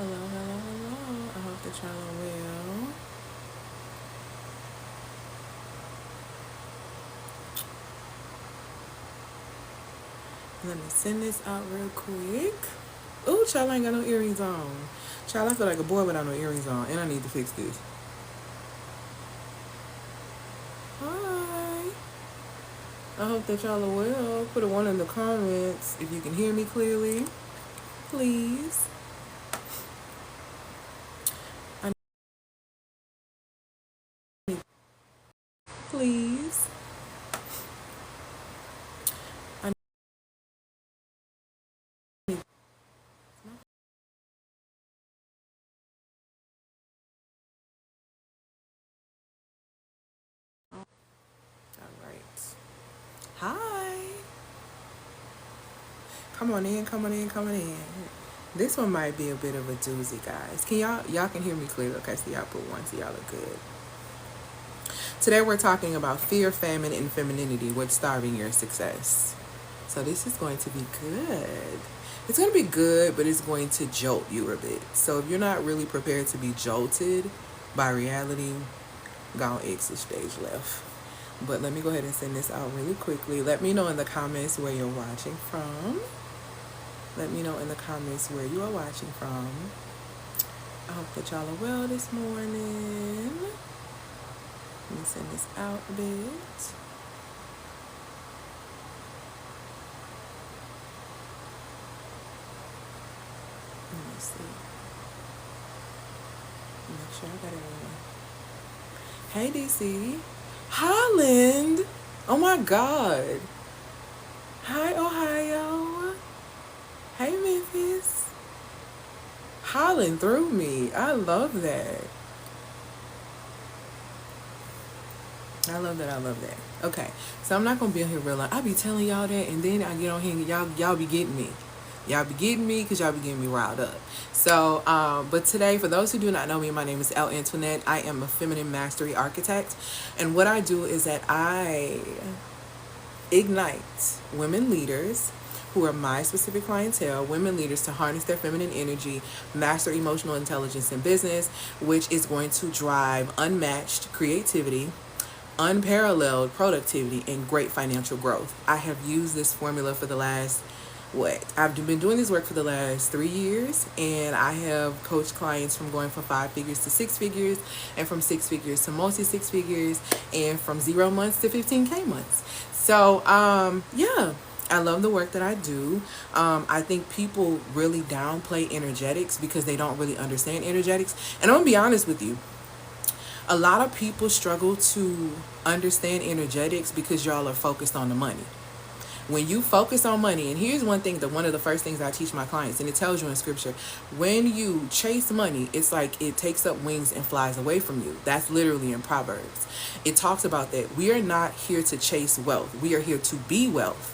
Hello, hello, hello. I hope that y'all are well. Let me send this out real quick. Ooh, child, I ain't got no earrings on. Child, I feel like a boy without no earrings on, and I need to fix this. Hi. I hope that y'all are well. Put a one in the comments if you can hear me clearly, please. I need, please. I need. All right. Hi. Come on in, come on in, come on in. This one might be a bit of a doozy, guys. Can y'all can hear me clearly? Okay, so y'all put one, so y'all look good. Today we're talking about fear, famine, and femininity. What's starving your success? So this is going to be good. It's going to be good, but it's going to jolt you a bit. So if you're not really prepared to be jolted by reality, go on exit stage left. But let me go ahead and send this out really quickly. Let me know in the comments where you're watching from. Let me know in the comments where you are watching from. I hope that y'all are well this morning. Let me send this out a bit. Let me see. Make sure I got everyone. Hey, DC. Holland. Oh my God. Hi, Ohio. Hey, Memphis. Holland through me. I love that. I love that. I love that. Okay, so I'm not gonna be on here real long. I be telling y'all that, and then I get on here and y'all be getting me. Y'all be getting me because y'all be getting me riled up. So, but today, for those who do not know me, my name is Elle Antoinette. I am a feminine mastery architect, and what I do is that I ignite women leaders who are my specific clientele, women leaders, to harness their feminine energy, master emotional intelligence in business, which is going to drive unmatched creativity, unparalleled productivity, and great financial growth. I have used this formula for the last, I've been doing this work for the last 3 years, and I have coached clients from going from 5 figures to 6 figures, and from 6 figures to multi 6 figures, and from 0 months to 15K months. So, yeah. I love the work that I do. I think people really downplay energetics because they don't really understand energetics. And I'm gonna be honest with you, a lot of people struggle to understand energetics because y'all are focused on the money. When you focus on money, and here's one thing, that one of the first things I teach my clients, and it tells you in scripture, when you chase money, it's like it takes up wings and flies away from you. That's literally in Proverbs. It talks about that we are not here to chase wealth. We are here to be wealth.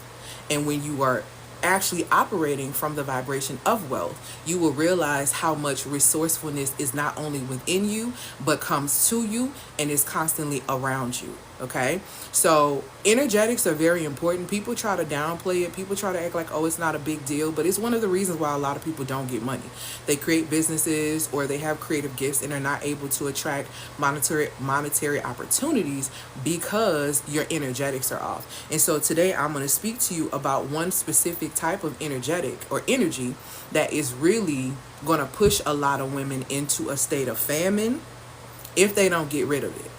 And when you are actually operating from the vibration of wealth, you will realize how much resourcefulness is not only within you, but comes to you and is constantly around you. Okay, so energetics are very important. People try to downplay it. People try to act like, oh, it's not a big deal, but it's one of the reasons why a lot of people don't get money. They create businesses or they have creative gifts and are not able to attract monetary opportunities because your energetics are off. And so today I'm going to speak to you about one specific type of energetic or energy that is really going to push a lot of women into a state of famine if they don't get rid of it.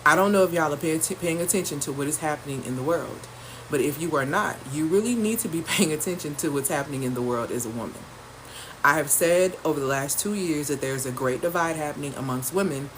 I don't know if y'all are paying attention to what is happening in the world, but if you are not, you really need to be paying attention to what's happening in the world as a woman. I have said over the last 2 years that there's a great divide happening amongst women,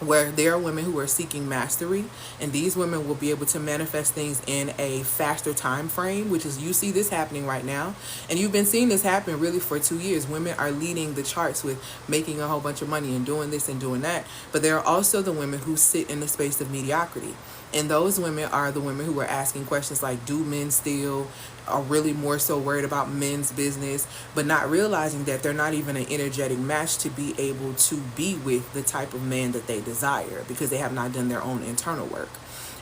where there are women who are seeking mastery, and these women will be able to manifest things in a faster time frame, which is, you see this happening right now, and you've been seeing this happen really for 2 years. Women are leading the charts with making a whole bunch of money and doing this and doing that, but there are also the women who sit in the space of mediocrity. And those women are the women who are asking questions like, do men still, are really more so worried about men's business, but not realizing that they're not even an energetic match to be able to be with the type of man that they desire because they have not done their own internal work.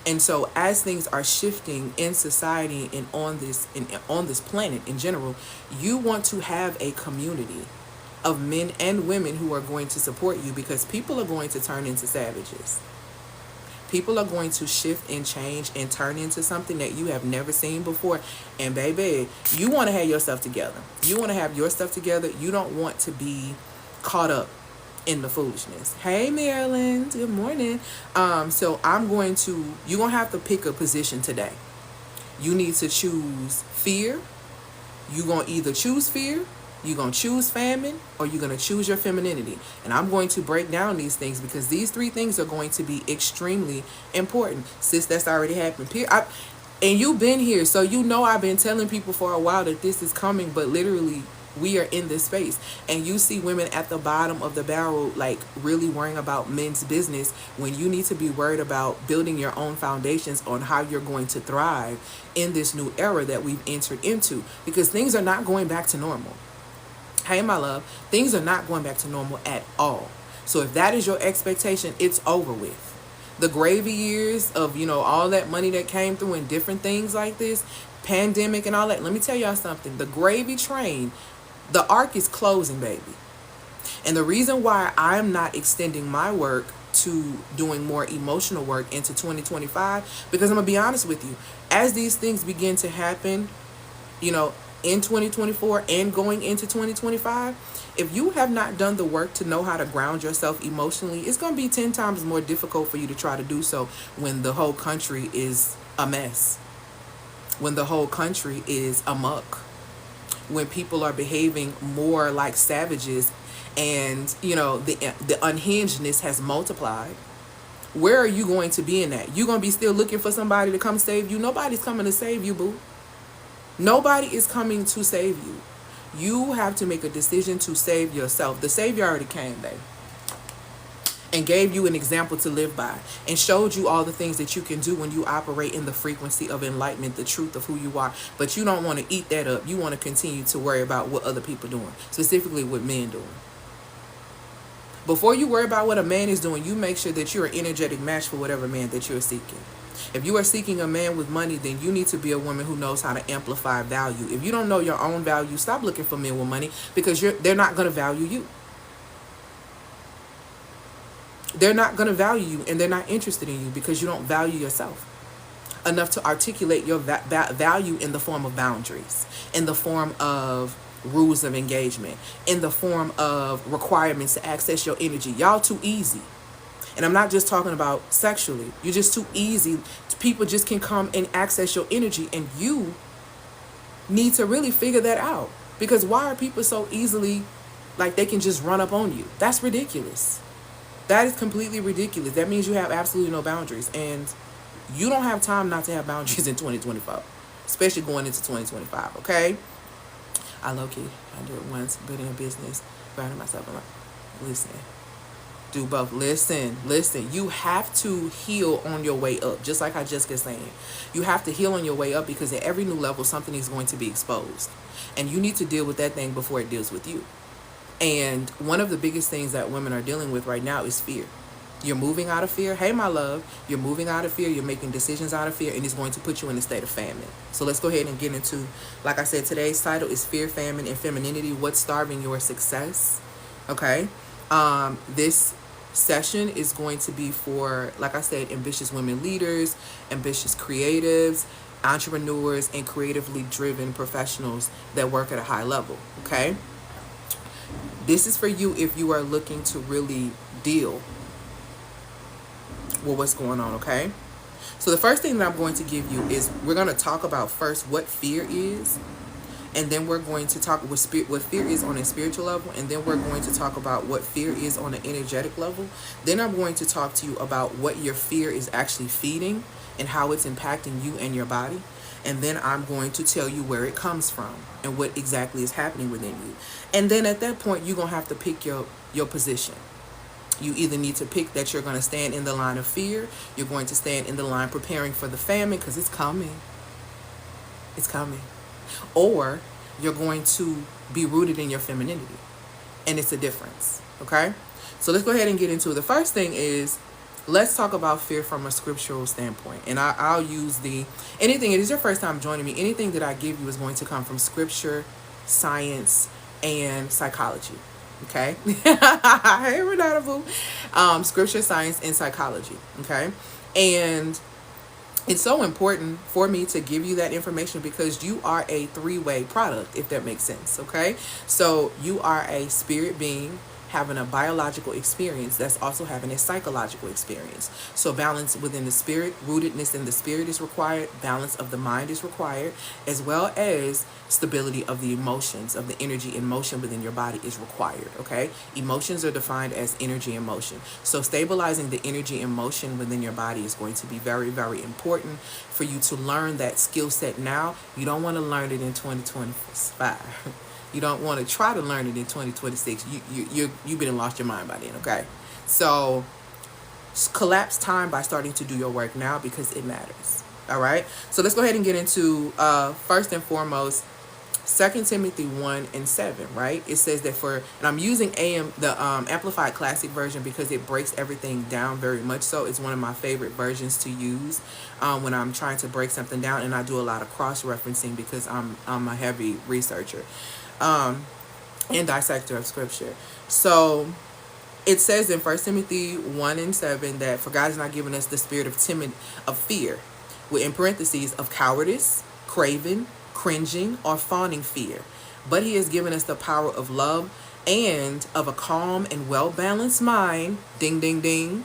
And so as things are shifting in society and on this planet in general, you want to have a community. of men and women who are going to support you, because people are going to turn into savages. People are going to shift and change and turn into something that you have never seen before. And baby, you want to have your stuff together. You want to have your stuff together. You don't want to be caught up in the foolishness. Hey, Marilyn. Good morning. So you're going to have to pick a position today. You need to choose fear. You're going to either choose fear, you're going to choose famine, or you're going to choose your femininity. And I'm going to break down these things because these three things are going to be extremely important. Sis, that's already happened. And you've been here, so you know I've been telling people for a while that this is coming, but literally we are in this space. And you see women at the bottom of the barrel, like really worrying about men's business when you need to be worried about building your own foundations on how you're going to thrive in this new era that we've entered into, because things are not going back to normal. Hey, my love, things are not going back to normal at all. So if that is your expectation, it's over with. The gravy years of, all that money that came through and different things like this, pandemic and all that, let me tell y'all something. The gravy train, the arc is closing, baby. And the reason why I'm not extending my work to doing more emotional work into 2025, because I'm going to be honest with you, as these things begin to happen, in 2024 and going into 2025, if you have not done the work to know how to ground yourself emotionally, it's going to be 10 times more difficult for you to try to do so when the whole country is a mess, when the whole country is amok, when people are behaving more like savages and, the unhingedness has multiplied. Where are you going to be in that? You're going to be still looking for somebody to come save you? Nobody's coming to save you, boo. Nobody is coming to save you. You have to make a decision to save yourself. The Savior already came, babe, and gave you an example to live by and showed you all the things that you can do when you operate in the frequency of enlightenment, the truth of who you are. But you don't want to eat that up. You want to continue to worry about what other people are doing, specifically what men doing. Before you worry about what a man is doing, you make sure that you're an energetic match for whatever man that you're seeking. If you are seeking a man with money, then you need to be a woman who knows how to amplify value. If you don't know your own value, stop looking for men with money, because they're not going to value you. They're not going to value you, and they're not interested in you because you don't value yourself enough to articulate your value in the form of boundaries, in the form of rules of engagement, in the form of requirements to access your energy. Y'all too easy. And I'm not just talking about sexually. You're just too easy. People just can come and access your energy, and you need to really figure that out. Because why are people so easily, like, they can just run up on you? That's ridiculous. That is completely ridiculous. That means you have absolutely no boundaries. And you don't have time not to have boundaries in 2025, especially going into 2025, okay? I low-key, I do it once, building a business, grounding myself. I'm like, listen. Do both. Listen. You have to heal on your way up, just like I just was saying. You have to heal on your way up, because at every new level, something is going to be exposed. And you need to deal with that thing before it deals with you. And one of the biggest things that women are dealing with right now is fear. You're moving out of fear. Hey, my love, you're moving out of fear. You're making decisions out of fear, and it's going to put you in a state of famine. So let's go ahead and get into, like I said, today's title is Fear, Famine, and Femininity. What's starving your success? Okay. This session is going to be for, like I said, ambitious women leaders, ambitious creatives, entrepreneurs, and creatively driven professionals that work at a high level. Okay. This is for you if you are looking to really deal with what's going on. Okay. So the first thing that I'm going to give you is, we're going to talk about first what fear is. And then we're going to talk what fear is on a spiritual level. And then we're going to talk about what fear is on an energetic level. Then I'm going to talk to you about what your fear is actually feeding and how it's impacting you and your body. And then I'm going to tell you where it comes from and what exactly is happening within you. And then at that point, you're going to have to pick your position. You either need to pick that you're going to stand in the line of fear. You're going to stand in the line preparing for the famine, because it's coming. It's coming. Or you're going to be rooted in your femininity. And it's a difference. Okay? So let's go ahead and get into it. The first thing is, let's talk about fear from a scriptural standpoint. And I'll use anything, it is your first time joining me, anything that I give you is going to come from scripture, science, and psychology. Okay. Hey, Renata Boo. Scripture, science, and psychology. Okay. And it's so important for me to give you that information because you are a three-way product, if that makes sense. Okay. So you are a spirit being having a biological experience that's also having a psychological experience. So balance within the spirit, rootedness in the spirit is required, balance of the mind is required, as well as stability of the emotions, of the energy and motion within your body is required. Okay. Emotions are defined as energy and motion. So stabilizing the energy and motion within your body is going to be very, very important for you to learn that skill set now. You don't want to learn it in 2025. You don't want to try to learn it in 2026. You've been and lost your mind by then. Okay. So collapse time by starting to do your work now because it matters. All right. So let's go ahead and get into first and foremost 2 Timothy 1:7, right? It says that and I'm using the Amplified Classic version because it breaks everything down very much so. It's one of my favorite versions to use when I'm trying to break something down, and I do a lot of cross-referencing because I'm a heavy researcher and dissector of scripture. So it says in 1 Timothy 1:7 that for God has not given us the spirit of fear, with in parentheses of cowardice, craven, cringing, or fawning fear, but he has given us the power of love and of a calm and well-balanced mind, ding, ding, ding,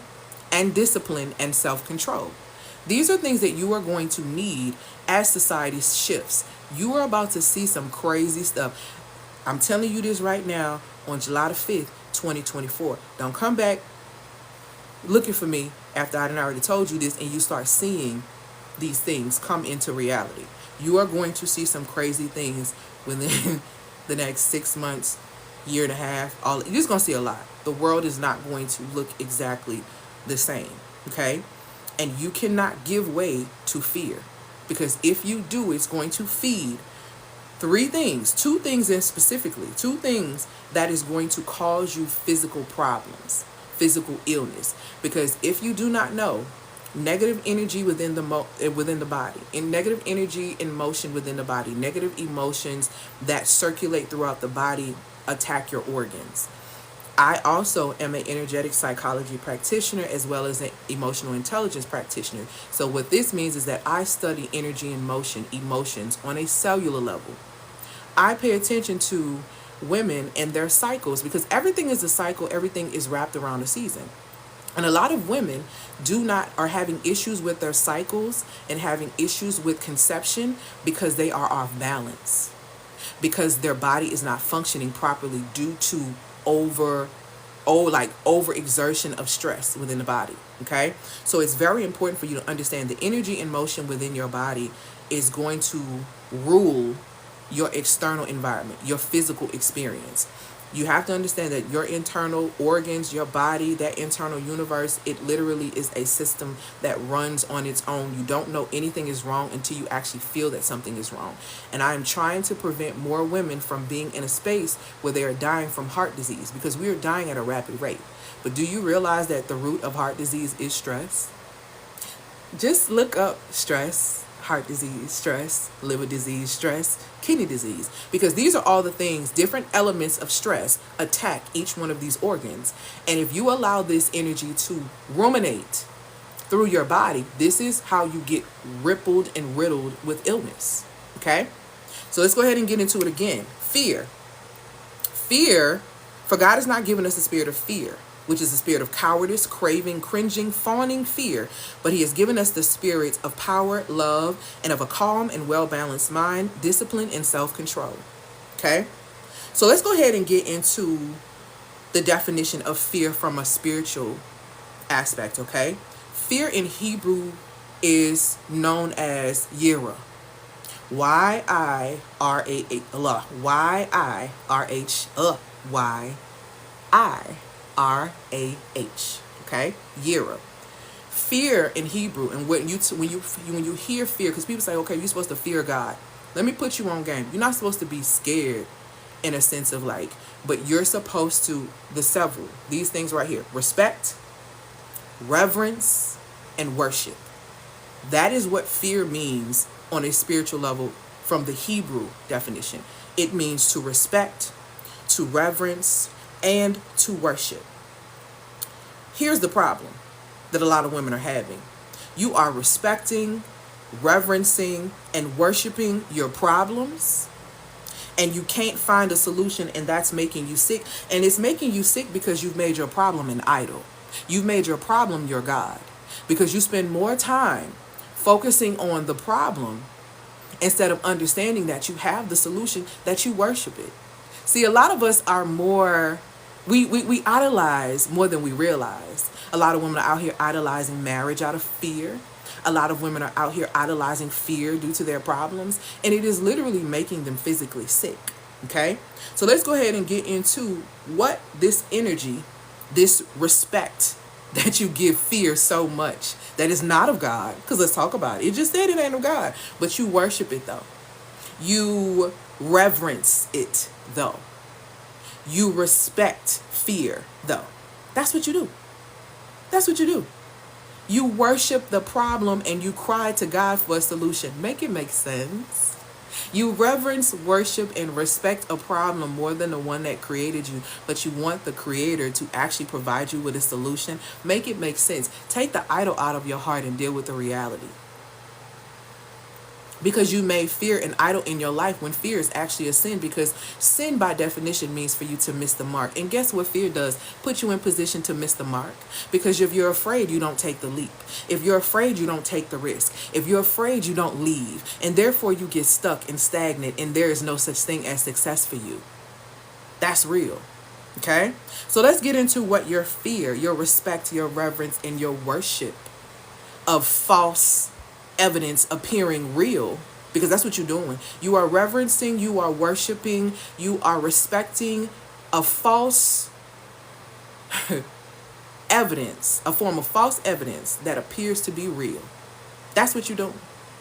and discipline and self-control. These are things that you are going to need as society shifts. You are about to see some crazy stuff. I'm telling you this right now on July the 5th, 2024. Don't come back looking for me after I already told you this and you start seeing these things come into reality. You are going to see some crazy things within the next 6 months, year and a half. You're just going to see a lot. The world is not going to look exactly the same. Okay? And you cannot give way to fear. Because if you do, it's going to feed two things specifically, two things that is going to cause you physical problems, physical illness. Because if you do not know, negative energy within the body, and negative energy in motion within the body, negative emotions that circulate throughout the body attack your organs. I also am an energetic psychology practitioner as well as an emotional intelligence practitioner. So what this means is that I study energy and emotions on a cellular level. I pay attention to women and their cycles because everything is a cycle. Everything is wrapped around a season. And a lot of women are having issues with their cycles and having issues with conception because they are off balance, because their body is not functioning properly due to overexertion of stress within the body. Okay. So it's very important for you to understand the energy and motion within your body is going to rule your external environment, your physical experience. You have to understand that your internal organs, your body, that internal universe, it literally is a system that runs on its own. You don't know anything is wrong until you actually feel that something is wrong. And I am trying to prevent more women from being in a space where they are dying from heart disease because we are dying at a rapid rate. But do you realize that the root of heart disease is stress? Just look up stress. Heart disease, stress, liver disease, stress, kidney disease, because these are all the things, different elements of stress attack each one of these organs. And if you allow this energy to ruminate through your body, this is how you get rippled and riddled with illness. Okay? So let's go ahead and get into it again. Fear. For God has not given us the spirit of fear, which is the spirit of cowardice, craving, cringing, fawning fear, but he has given us the spirit of power, love, and of a calm and well-balanced mind, discipline, and self-control. Okay? So let's go ahead and get into the definition of fear from a spiritual aspect, okay? Fear in Hebrew is known as yira. Y-I-R-A-H. Okay? Yira. Fear in Hebrew, and when you hear fear, because people say, okay, you're supposed to fear God. Let me put you on game. You're not supposed to be scared in a sense of but you're supposed to, these things right here: respect, reverence, and worship. That is what fear means on a spiritual level from the Hebrew definition. It means to respect, to reverence, and to worship. Here's the problem that a lot of women are having. You are respecting, reverencing, and worshiping your problems, and you can't find a solution, and that's making you sick. And it's making you sick because you've made your problem an idol. You've made your problem your God, because you spend more time focusing on the problem instead of understanding that you have the solution, that you worship it. See, a lot of us are more, we idolize more than we realize. A lot of women are out here idolizing marriage out of fear. A lot of women are out here idolizing fear due to their problems, and it is literally making them physically sick. Okay? So let's go ahead and get into what this energy, this respect that you give fear so much that is not of God, because let's talk about it. It just said it ain't of God, but you worship it though. You reverence it though. You respect fear though. That's what you do. That's what you do. You worship the problem and you cry to God for a solution. Make it make sense. You reverence, worship, and respect a problem more than the one that created you, but you want the creator to actually provide you with a solution. Make it make sense. Take the idol out of your heart and deal with the reality. Because you made fear an idol in your life when fear is actually a sin, because sin by definition means for you to miss the mark. And guess what fear does? Put you in position to miss the mark. Because if you're afraid, you don't take the leap. If you're afraid, you don't take the risk. If you're afraid, you don't leave. And therefore you get stuck and stagnant, and there is no such thing as success for you. That's real. Okay? So let's get into what your fear, your respect, your reverence, and your worship of false evidence appearing real, because that's what you're doing. You are reverencing, you are worshiping, you are respecting a false evidence, a form of false evidence that appears to be real. That's what you're doing.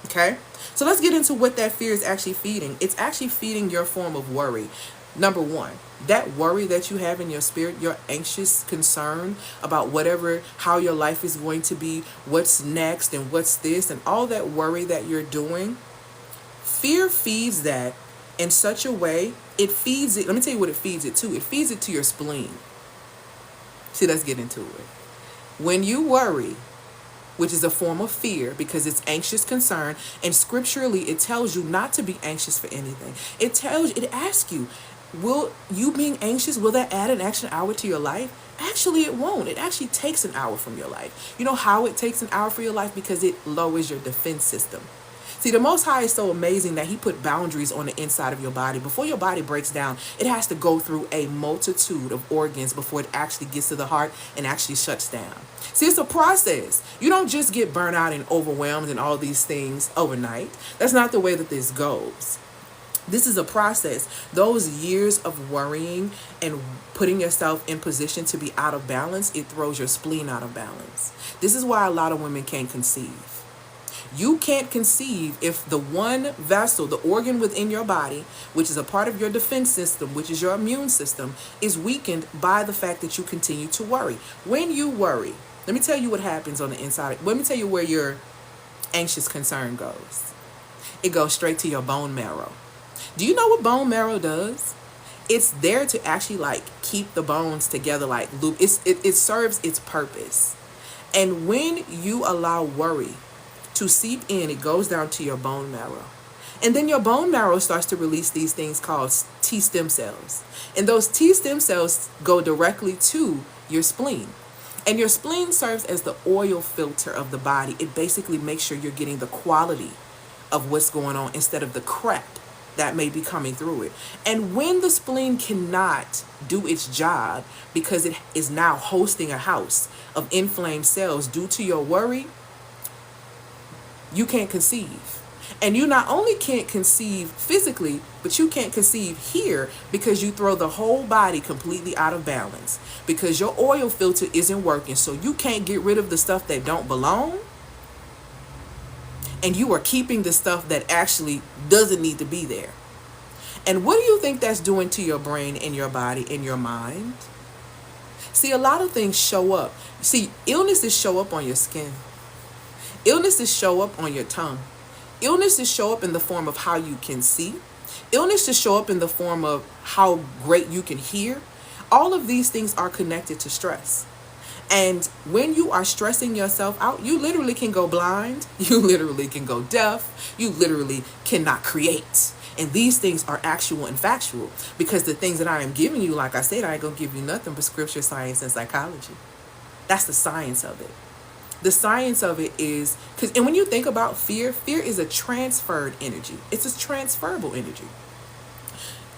Okay? So let's get into what that fear is actually feeding. It's actually feeding your form of worry. Number one, that worry that you have in your spirit, your anxious concern about whatever, how your life is going to be, what's next and what's this, and all that worry that you're doing, fear feeds that in such a way, it feeds it. Let me tell you what it feeds it to. It feeds it to your spleen. See, let's get into it. When you worry, which is a form of fear because it's anxious concern, and scripturally it tells you not to be anxious for anything. It asks you, will you being anxious, will that add an extra hour to your life? Actually, it won't. It actually takes an hour from your life. You know how it takes an hour for your life? Because it lowers your defense system. See, the Most High is so amazing that he put boundaries on the inside of your body. Before your body breaks down, it has to go through a multitude of organs before it actually gets to the heart and actually shuts down. See, it's a process. You don't just get burnt out and overwhelmed and all these things overnight. That's not the way that this goes. This is a process. Those years of worrying and putting yourself in position to be out of balance, it throws your spleen out of balance. This is why a lot of women can't conceive. You can't conceive if the one vessel, the organ within your body, which is a part of your defense system, which is your immune system, is weakened by the fact that you continue to worry. When you worry, let me tell you what happens on the inside. Let me tell you where your anxious concern goes. It goes straight to your bone marrow. Do you know what bone marrow does? It's there to actually keep the bones together, loop. It serves its purpose. And when you allow worry to seep in, it goes down to your bone marrow. And then your bone marrow starts to release these things called T stem cells. And those T stem cells go directly to your spleen. And your spleen serves as the oil filter of the body. It basically makes sure you're getting the quality of what's going on instead of the crap that may be coming through it. And when the spleen cannot do its job because it is now hosting a house of inflamed cells due to your worry, you can't conceive. And you not only can't conceive physically, but you can't conceive here because you throw the whole body completely out of balance because your oil filter isn't working. So you can't get rid of the stuff that don't belong. And you are keeping the stuff that actually doesn't need to be there. And what do you think that's doing to your brain and your body and your mind? See, a lot of things show up. See, illnesses show up on your skin. Illnesses show up on your tongue. Illnesses show up in the form of how you can see. Illnesses show up in the form of how great you can hear. All of these things are connected to stress. And when you are stressing yourself out, you literally can go blind. You literally can go deaf. You literally cannot create. And these things are actual and factual, because the things that I am giving you, like I said, I ain't going to give you nothing but scripture, science, and psychology. That's the science of it. The science of it is, and when you think about fear, fear is a transferred energy. It's a transferable energy.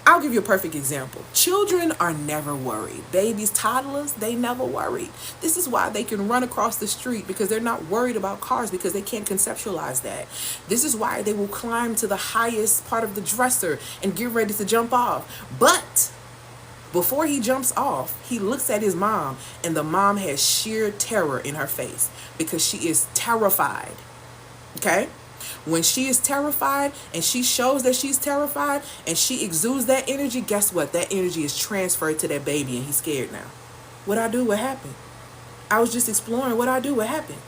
I'll give you a perfect example. Children are never worried. Babies, toddlers, they never worried. This is why they can run across the street, because they're not worried about cars, because they can't conceptualize that. This is why they will climb to the highest part of the dresser and get ready to jump off. But before he jumps off, he looks at his mom, and the mom has sheer terror in her face because she is terrified. Okay? When she is terrified and she shows that she's terrified and she exudes that energy, guess what? That energy is transferred to that baby, and he's scared now. What I do? What happened? I was just exploring. What I do? What happened?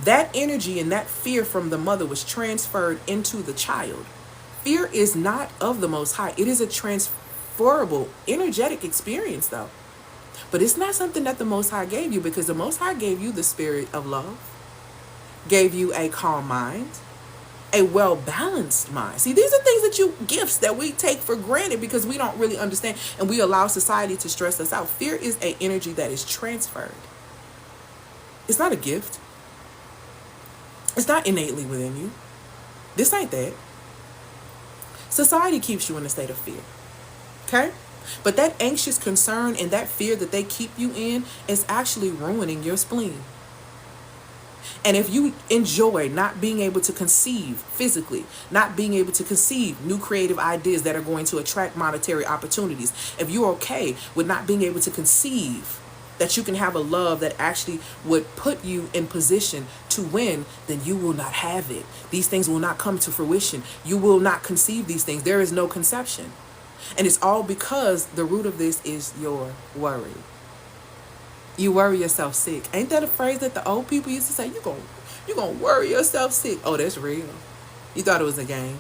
That energy and that fear from the mother was transferred into the child. Fear is not of the Most High. It is a transferable, energetic experience, though. But it's not something that the Most High gave you, because the Most High gave you the spirit of love, gave you a calm mind, a well-balanced mind. See, these are things gifts that we take for granted because we don't really understand, and we allow society to stress us out. Fear is an energy that is transferred. It's not a gift. It's not innately within you. This ain't that. Society keeps you in a state of fear. Okay? But that anxious concern and that fear that they keep you in is actually ruining your spleen. And if you enjoy not being able to conceive physically, not being able to conceive new creative ideas that are going to attract monetary opportunities, if you're okay with not being able to conceive that you can have a love that actually would put you in position to win, then you will not have it. These things will not come to fruition. You will not conceive these things. There is no conception. And it's all because the root of this is your worry. You worry yourself sick. Ain't that a phrase that the old people used to say? You gonna worry yourself sick. Oh, that's real. You thought it was a game.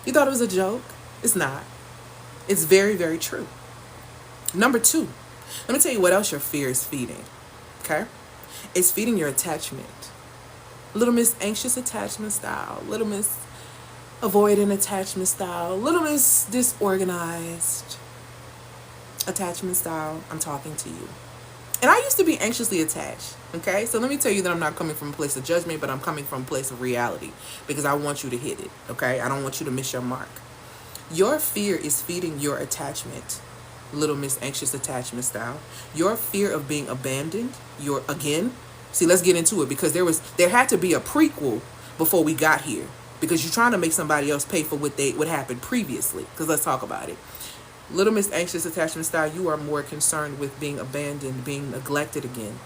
You thought it was a joke. It's not. It's very, very true. Number 2, let me tell you what else your fear is feeding. Okay? It's feeding your attachment. Little Miss Anxious Attachment Style. Little Miss Avoidant Attachment Style. Little Miss Disorganized Attachment Style. I'm talking to you. And I used to be anxiously attached, okay? So let me tell you that I'm not coming from a place of judgment, but I'm coming from a place of reality, because I want you to hit it, okay? I don't want you to miss your mark. Your fear is feeding your attachment, Little Miss Anxious Attachment Style. Your fear of being abandoned, see, let's get into it, because there had to be a prequel before we got here, because you're trying to make somebody else pay for what happened previously, because let's talk about it. Little Miss Anxious Attachment Style, you are more concerned with being abandoned, being neglected again,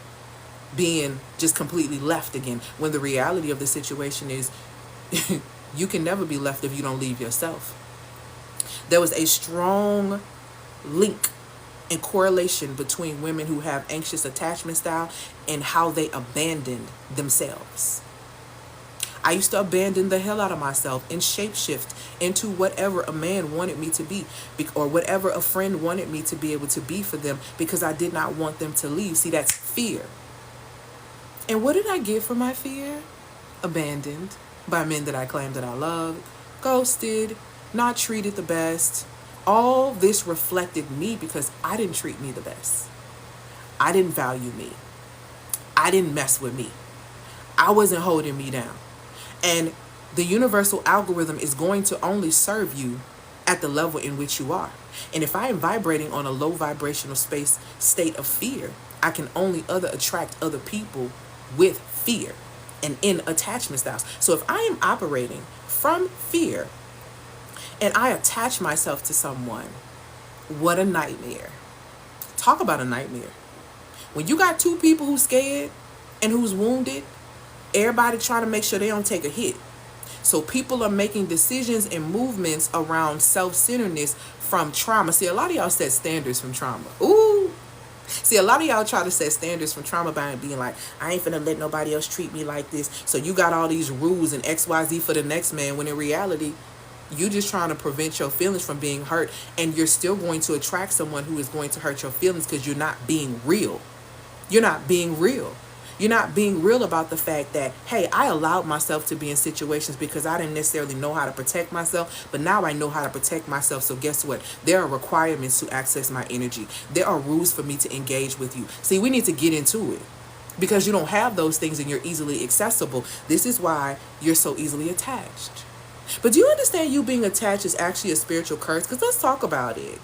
being just completely left again, when the reality of the situation is you can never be left if you don't leave yourself. There was a strong link and correlation between women who have anxious attachment style and how they abandoned themselves. I used to abandon the hell out of myself and shapeshift into whatever a man wanted me to be, or whatever a friend wanted me to be able to be for them, because I did not want them to leave. See, that's fear. And what did I get from my fear? Abandoned by men that I claimed that I loved, ghosted, not treated the best. All this reflected me because I didn't treat me the best. I didn't value me. I didn't mess with me. I wasn't holding me down. And the universal algorithm is going to only serve you at the level in which you are. And if I am vibrating on a low vibrational state of fear, I can only attract other people with fear and in attachment styles. So if I am operating from fear and I attach myself to someone, what a nightmare. Talk about a nightmare. When you got two people who's scared and who's wounded, everybody trying to make sure they don't take a hit. So people are making decisions and movements around self-centeredness from trauma. See, a lot of y'all set standards from trauma. Ooh. See, a lot of y'all try to set standards from trauma by being like, I ain't finna let nobody else treat me like this. So you got all these rules and XYZ for the next man, when in reality, You just trying to prevent your feelings from being hurt, and you're still going to attract someone who is going to hurt your feelings because you're not being real. You're not being real. You're not being real about the fact that, hey, I allowed myself to be in situations because I didn't necessarily know how to protect myself, but now I know how to protect myself. So guess what? There are requirements to access my energy. There are rules for me to engage with you. See, we need to get into it because you don't have those things and you're easily accessible. This is why you're so easily attached. But do you understand you being attached is actually a spiritual curse? Because let's talk about it.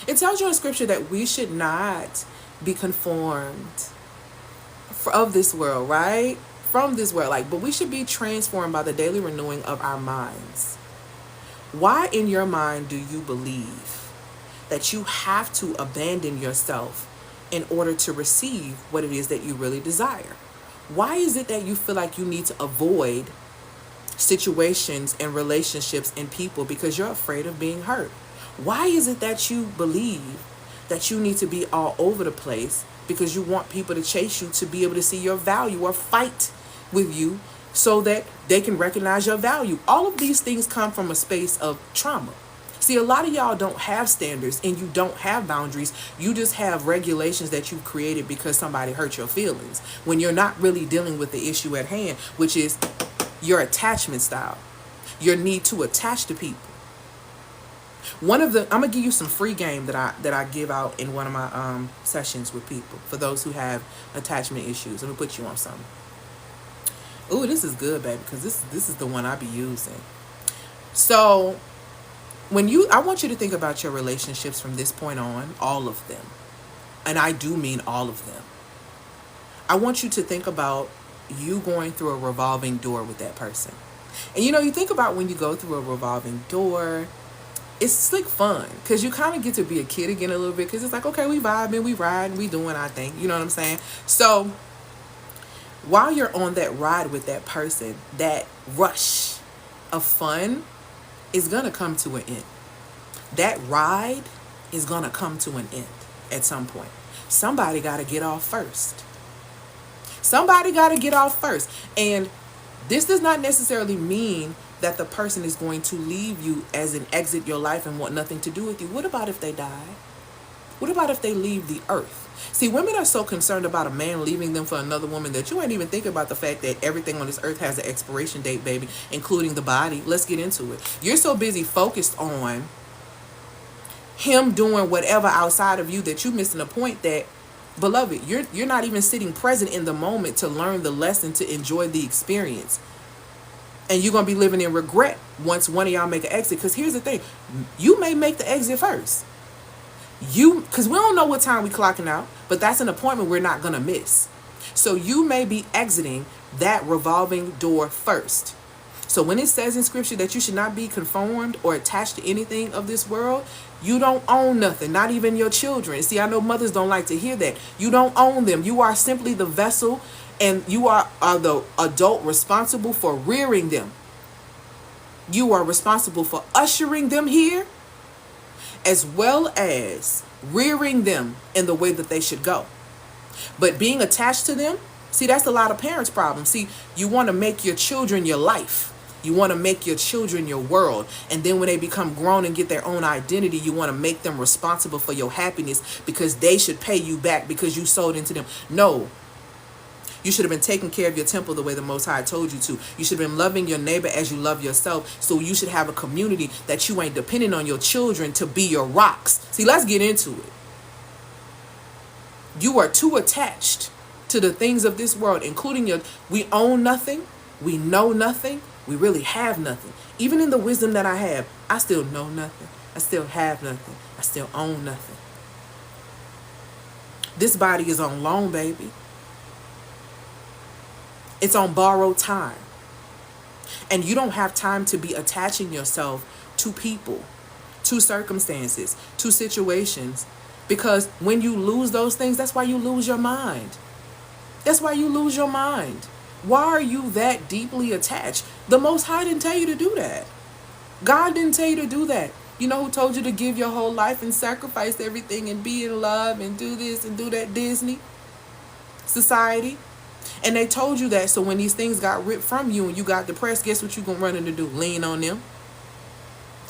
It tells you in scripture that we should not be conformed of this world, right? From this world, but we should be transformed by the daily renewing of our minds. Why in your mind do you believe that you have to abandon yourself in order to receive what it is that you really desire? Why is it that you feel like you need to avoid situations and relationships and people because you're afraid of being hurt? Why is it that you believe that you need to be all over the place because you want people to chase you to be able to see your value or fight with you so that they can recognize your value? All of these things come from a space of trauma. See, a lot of y'all don't have standards and you don't have boundaries. You just have regulations that you've created because somebody hurt your feelings when you're not really dealing with the issue at hand, which is your attachment style, your need to attach to people. I'm gonna give you some free game that I give out in one of my sessions with people for those who have attachment issues. Let me put you on something. Ooh, this is good, baby, because this is the one I be using. So I want you to think about your relationships from this point on, all of them. And I do mean all of them. I want you to think about you going through a revolving door with that person. And you think about when you go through a revolving door, it's like fun because you kind of get to be a kid again a little bit because it's like, okay, we vibing, we riding, we doing our thing. You know what I'm saying? So while you're on that ride with that person, that rush of fun is going to come to an end. That ride is going to come to an end at some point. Somebody got to get off first. Somebody got to get off first. And this does not necessarily mean that the person is going to leave you as an exit your life and want nothing to do with you. What about if they die? What about if they leave the earth? See, women are so concerned about a man leaving them for another woman that you ain't even thinking about the fact that everything on this earth has an expiration date, baby, including the body. Let's get into it. You're so busy focused on him doing whatever outside of you that you're missing the point that, beloved, you're not even sitting present in the moment to learn the lesson, to enjoy the experience. And you're going to be living in regret once one of y'all make an exit. Because here's the thing. You may make the exit first. Because we don't know what time we clocking out. But that's an appointment we're not going to miss. So you may be exiting that revolving door first. So when it says in scripture that you should not be conformed or attached to anything of this world, you don't own nothing, not even your children. See, I know mothers don't like to hear that. You don't own them. You are simply the vessel, and you are the adult responsible for rearing them. You are responsible for ushering them here, as well as rearing them in the way that they should go. But being attached to them, see, that's a lot of parents' problems. See, you want to make your children your life. You want to make your children your world. And then when they become grown and get their own identity, you want to make them responsible for your happiness because they should pay you back because you sold into them. No. You should have been taking care of your temple the way the Most High told you to. You should have been loving your neighbor as you love yourself. So you should have a community that you ain't depending on your children to be your rocks. See, let's get into it. You are too attached to the things of this world, including we own nothing, we know nothing, we really have nothing. Even in the wisdom that I have, I still know nothing. I still have nothing. I still own nothing. This body is on loan, baby. It's on borrowed time. And you don't have time to be attaching yourself to people, to circumstances, to situations. Because when you lose those things, that's why you lose your mind. That's why you lose your mind. Why are you that deeply attached? The Most High didn't tell you to do that. God didn't tell you to do that. You know who told you to give your whole life and sacrifice everything and be in love and do this and do that? Disney. Society. And they told you that so when these things got ripped from you and you got depressed, guess what you're going to run into do? Lean on them.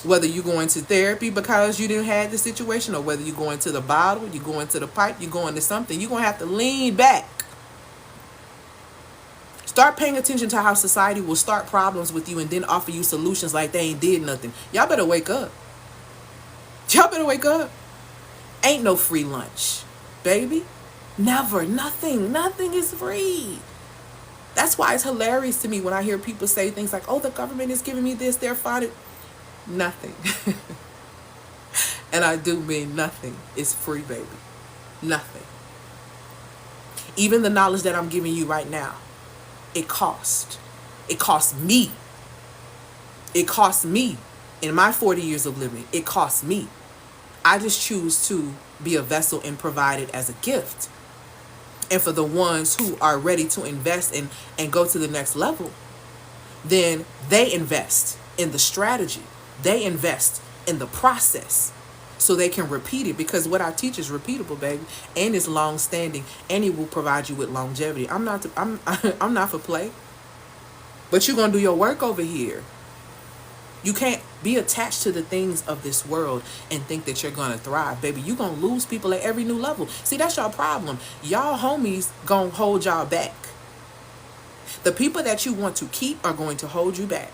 Whether you go into therapy because you didn't have the situation, or whether you go into the bottle, you go into the pipe, you go into something, you're going to have to lean back. Start paying attention to how society will start problems with you and then offer you solutions like they ain't did nothing. Y'all better wake up. Y'all better wake up. Ain't no free lunch, baby. Never. Nothing is free. That's why it's hilarious to me when I hear people say things like, oh, the government is giving me this, they're funding. Nothing. And I do mean nothing is free, baby. Nothing. Even the knowledge that I'm giving you right now, it costs. It costs me. It costs me. In my 40 years of living, it costs me. I just choose to be a vessel and provide it as a gift. And for the ones who are ready to invest and go to the next level, then they invest in the strategy. They invest in the process so they can repeat it, because what I teach is repeatable, baby, and it's long standing, and it will provide you with longevity. I'm not for play. But you're going to do your work over here. You can't be attached to the things of this world and think that you're going to thrive, baby. You're going to lose people at every new level. See, that's your problem. Y'all homies going to hold y'all back. The people that you want to keep are going to hold you back.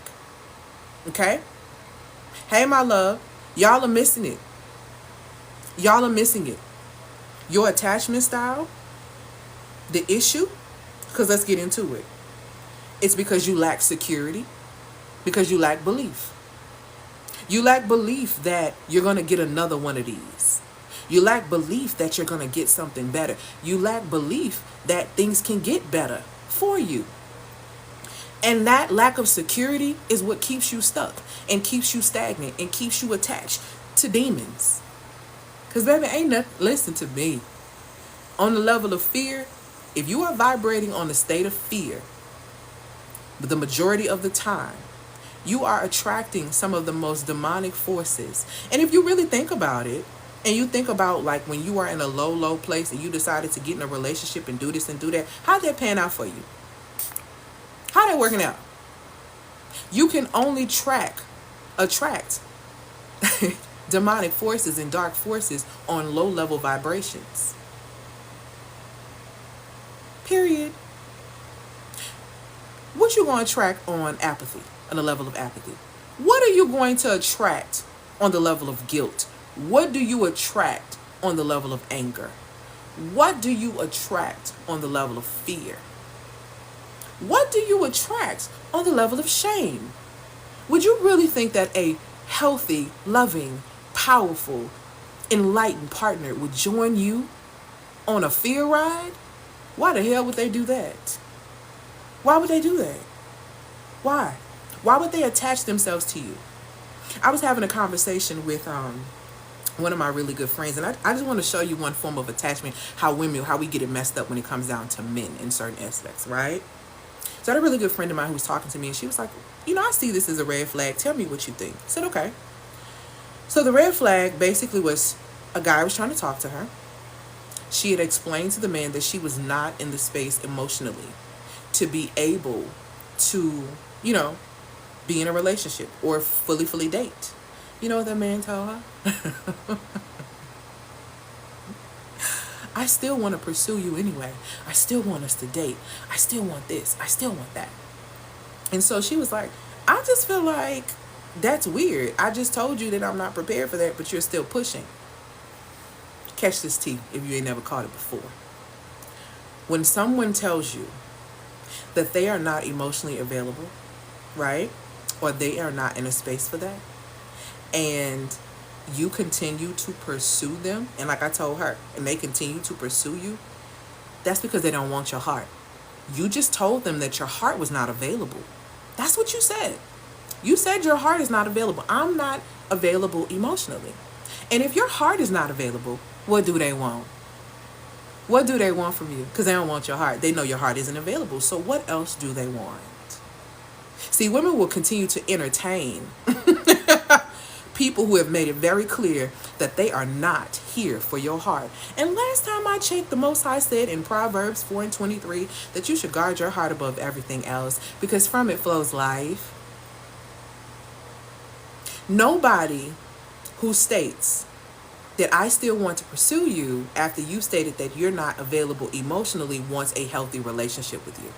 Okay? Hey, my love. Y'all are missing it. Y'all are missing it. Your attachment style, the issue, because let's get into it. It's because you lack security, because you lack belief. You lack belief that you're going to get another one of these. You lack belief that you're going to get something better. You lack belief that things can get better for you. And that lack of security is what keeps you stuck and keeps you stagnant and keeps you attached to demons. Because, baby, ain't nothing. Listen to me. On the level of fear, if you are vibrating on the state of fear, the majority of the time, you are attracting some of the most demonic forces. And if you really think about it, and you think about like when you are in a low place and you decided to get in a relationship and do this and do that, how'd that pan out for you? How that working out? You can only attract demonic forces and dark forces on low level vibrations. Period. What you going to attract on apathy, on the level of apathy? What are you going to attract on the level of guilt? What do you attract on the level of anger? What do you attract on the level of fear? What do you attract on the level of shame? Would you really think that a healthy, loving, powerful, enlightened partner would join you on a fear ride? Why the hell would they do that? Why would they do that? Why? Why would they attach themselves to you? I was having a conversation with one of my really good friends, and I just want to show you one form of attachment, how we get it messed up when it comes down to men in certain aspects, right? So I had a really good friend of mine who was talking to me, and she was like, I see this as a red flag. Tell me what you think. I said, okay. So the red flag basically was a guy was trying to talk to her. She had explained to the man that she was not in the space emotionally to be able to, be in a relationship or fully date. You know what that man told her? I still want to pursue you anyway. I still want us to date. I still want this. I still want that. And so she was like, I just feel like that's weird. I just told you that I'm not prepared for that, but you're still pushing. Catch this tea if you ain't never caught it before. When someone tells you that they are not emotionally available, right? Or they are not in a space for that, and you continue to pursue them, and like I told her, and they continue to pursue you, that's because they don't want your heart. You just told them that your heart was not available. That's what you said. You said your heart is not available. I'm not available emotionally. And if your heart is not available, what do they want? What do they want from you? Because they don't want your heart. They know your heart isn't available. So what else do they want? See, women will continue to entertain people who have made it very clear that they are not here for your heart. And last time I checked, the Most High said in Proverbs 4:23 that you should guard your heart above everything else, because from it flows life. Nobody who states that I still want to pursue you after you stated that you're not available emotionally wants a healthy relationship with you.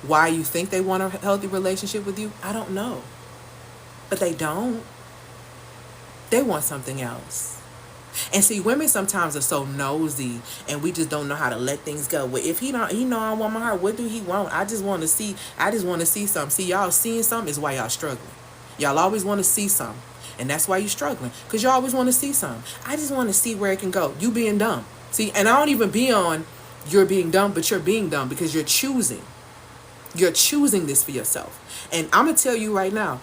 Why you think they want a healthy relationship with you, I don't know. But they don't. They want something else. And see, women sometimes are so nosy, and we just don't know how to let things go. Well, if he know I want my heart, what do he want? I just want to see something. See, y'all seeing something is why y'all struggling. Y'all always want to see something. And that's why you're struggling. Because you always want to see something. I just want to see where it can go. You being dumb. See, and I don't even be on you're being dumb, but you're being dumb because you're choosing. You're choosing this for yourself. And I'm going to tell you right now,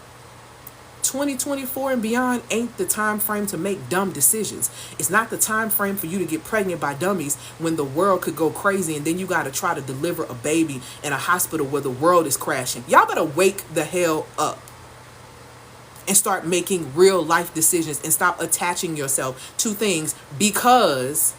2024 and beyond ain't the time frame to make dumb decisions. It's not the time frame for you to get pregnant by dummies when the world could go crazy and then you got to try to deliver a baby in a hospital where the world is crashing. Y'all better wake the hell up and start making real life decisions and stop attaching yourself to things because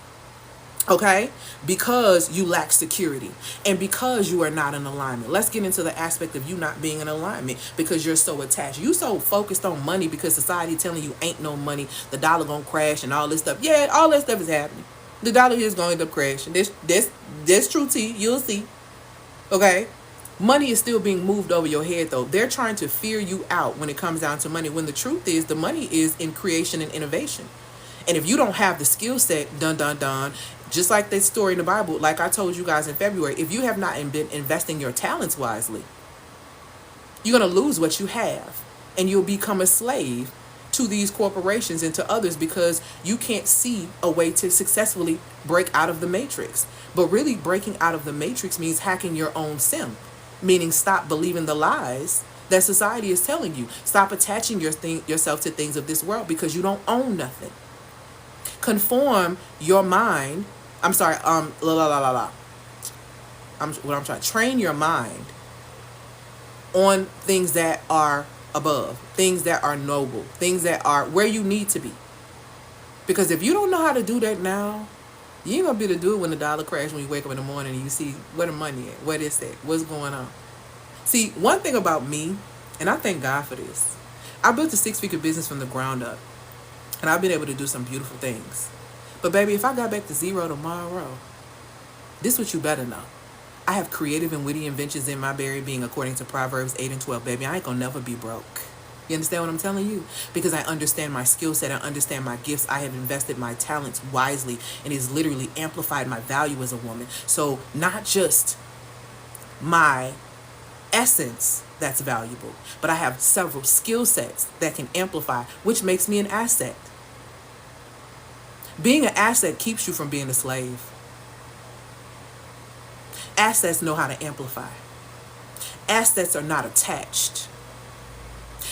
you lack security and because you are not in alignment. Let's get into the aspect of you not being in alignment because you're so attached. You so focused on money because society telling you ain't no money, the dollar gonna crash and all this stuff. Yeah, all that stuff is happening. The dollar is gonna end up crashing. This true tea, you'll see. Okay? Money is still being moved over your head though. They're trying to fear you out when it comes down to money, when the truth is the money is in creation and innovation. And if you don't have the skill set, just like this story in the Bible, like I told you guys in February, if you have not been investing your talents wisely, you're going to lose what you have. And you'll become a slave to these corporations and to others because you can't see a way to successfully break out of the matrix. But really breaking out of the matrix means hacking your own sim, meaning stop believing the lies that society is telling you. Stop attaching yourself to things of this world because you don't own nothing. Conform your mind. I'm sorry. Train your mind on things that are above, things that are noble, things that are where you need to be. Because if you don't know how to do that now, you ain't gonna be able to do it when the dollar crashes, when you wake up in the morning and you see where the money at, what is it, what's going on. See, one thing about me, and I thank God for this, I built a 6-figure business from the ground up, and I've been able to do some beautiful things. But baby, if I got back to zero tomorrow, this is what you better know. I have creative and witty inventions in my berry being, according to Proverbs 8 and 12. Baby, I ain't gonna never be broke. You understand what I'm telling you? Because I understand my skill set. I understand my gifts. I have invested my talents wisely, and it's literally amplified my value as a woman. So not just my essence that's valuable, but I have several skill sets that can amplify, which makes me an asset. Being an asset keeps you from being a slave. Assets know how to amplify. Assets are not attached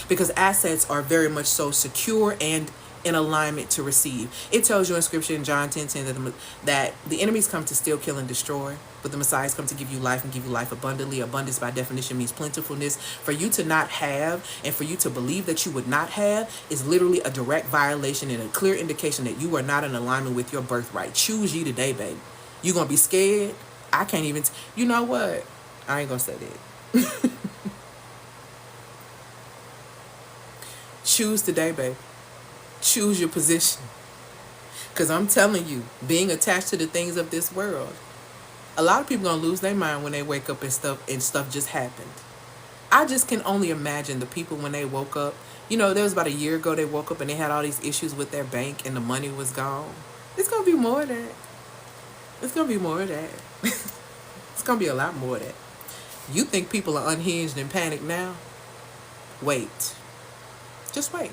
because assets are very much so secure and in alignment to receive. It tells you in scripture in John 10:10 that the enemies come to steal, kill, and destroy, but the Messiahs come to give you life and give you life abundantly. Abundance by definition means plentifulness. For you to not have and for you to believe that you would not have is literally a direct violation and a clear indication that you are not in alignment with your birthright. Choose you today, baby. You gonna be scared? I can't even. You know what? I ain't gonna say that. Choose today, baby. Choose your position. Because I'm telling you, being attached to the things of this world, a lot of people gonna lose their mind when they wake up and stuff just happened. I just can only imagine the people when they woke up. You know, there was about a year ago they woke up and they had all these issues with their bank and the money was gone. It's gonna be more of that. It's gonna be more of that. It's gonna be a lot more of that. You think people are unhinged and panicked now? Wait. Just wait.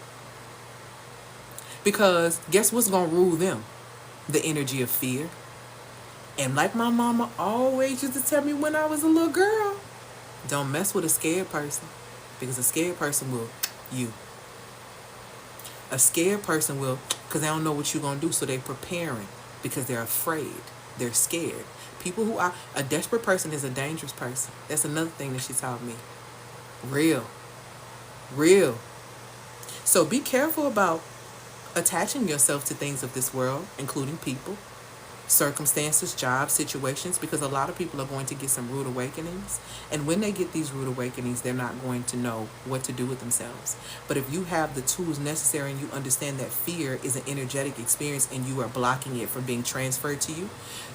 Because guess what's gonna rule them? The energy of fear. And like my mama always used to tell me when I was a little girl, don't mess with a scared person. Because a scared person will you. A scared person will, because they don't know what you're gonna do, so they're preparing because they're afraid. They're scared. People who are, a desperate person is a dangerous person. That's another thing that she taught me. Real. So be careful about attaching yourself to things of this world, including people. circumstances, jobs, situations, because a lot of people are going to get some rude awakenings. And when they get these rude awakenings, they're not going to know what to do with themselves. But if you have the tools necessary and you understand that fear is an energetic experience and you are blocking it from being transferred to you,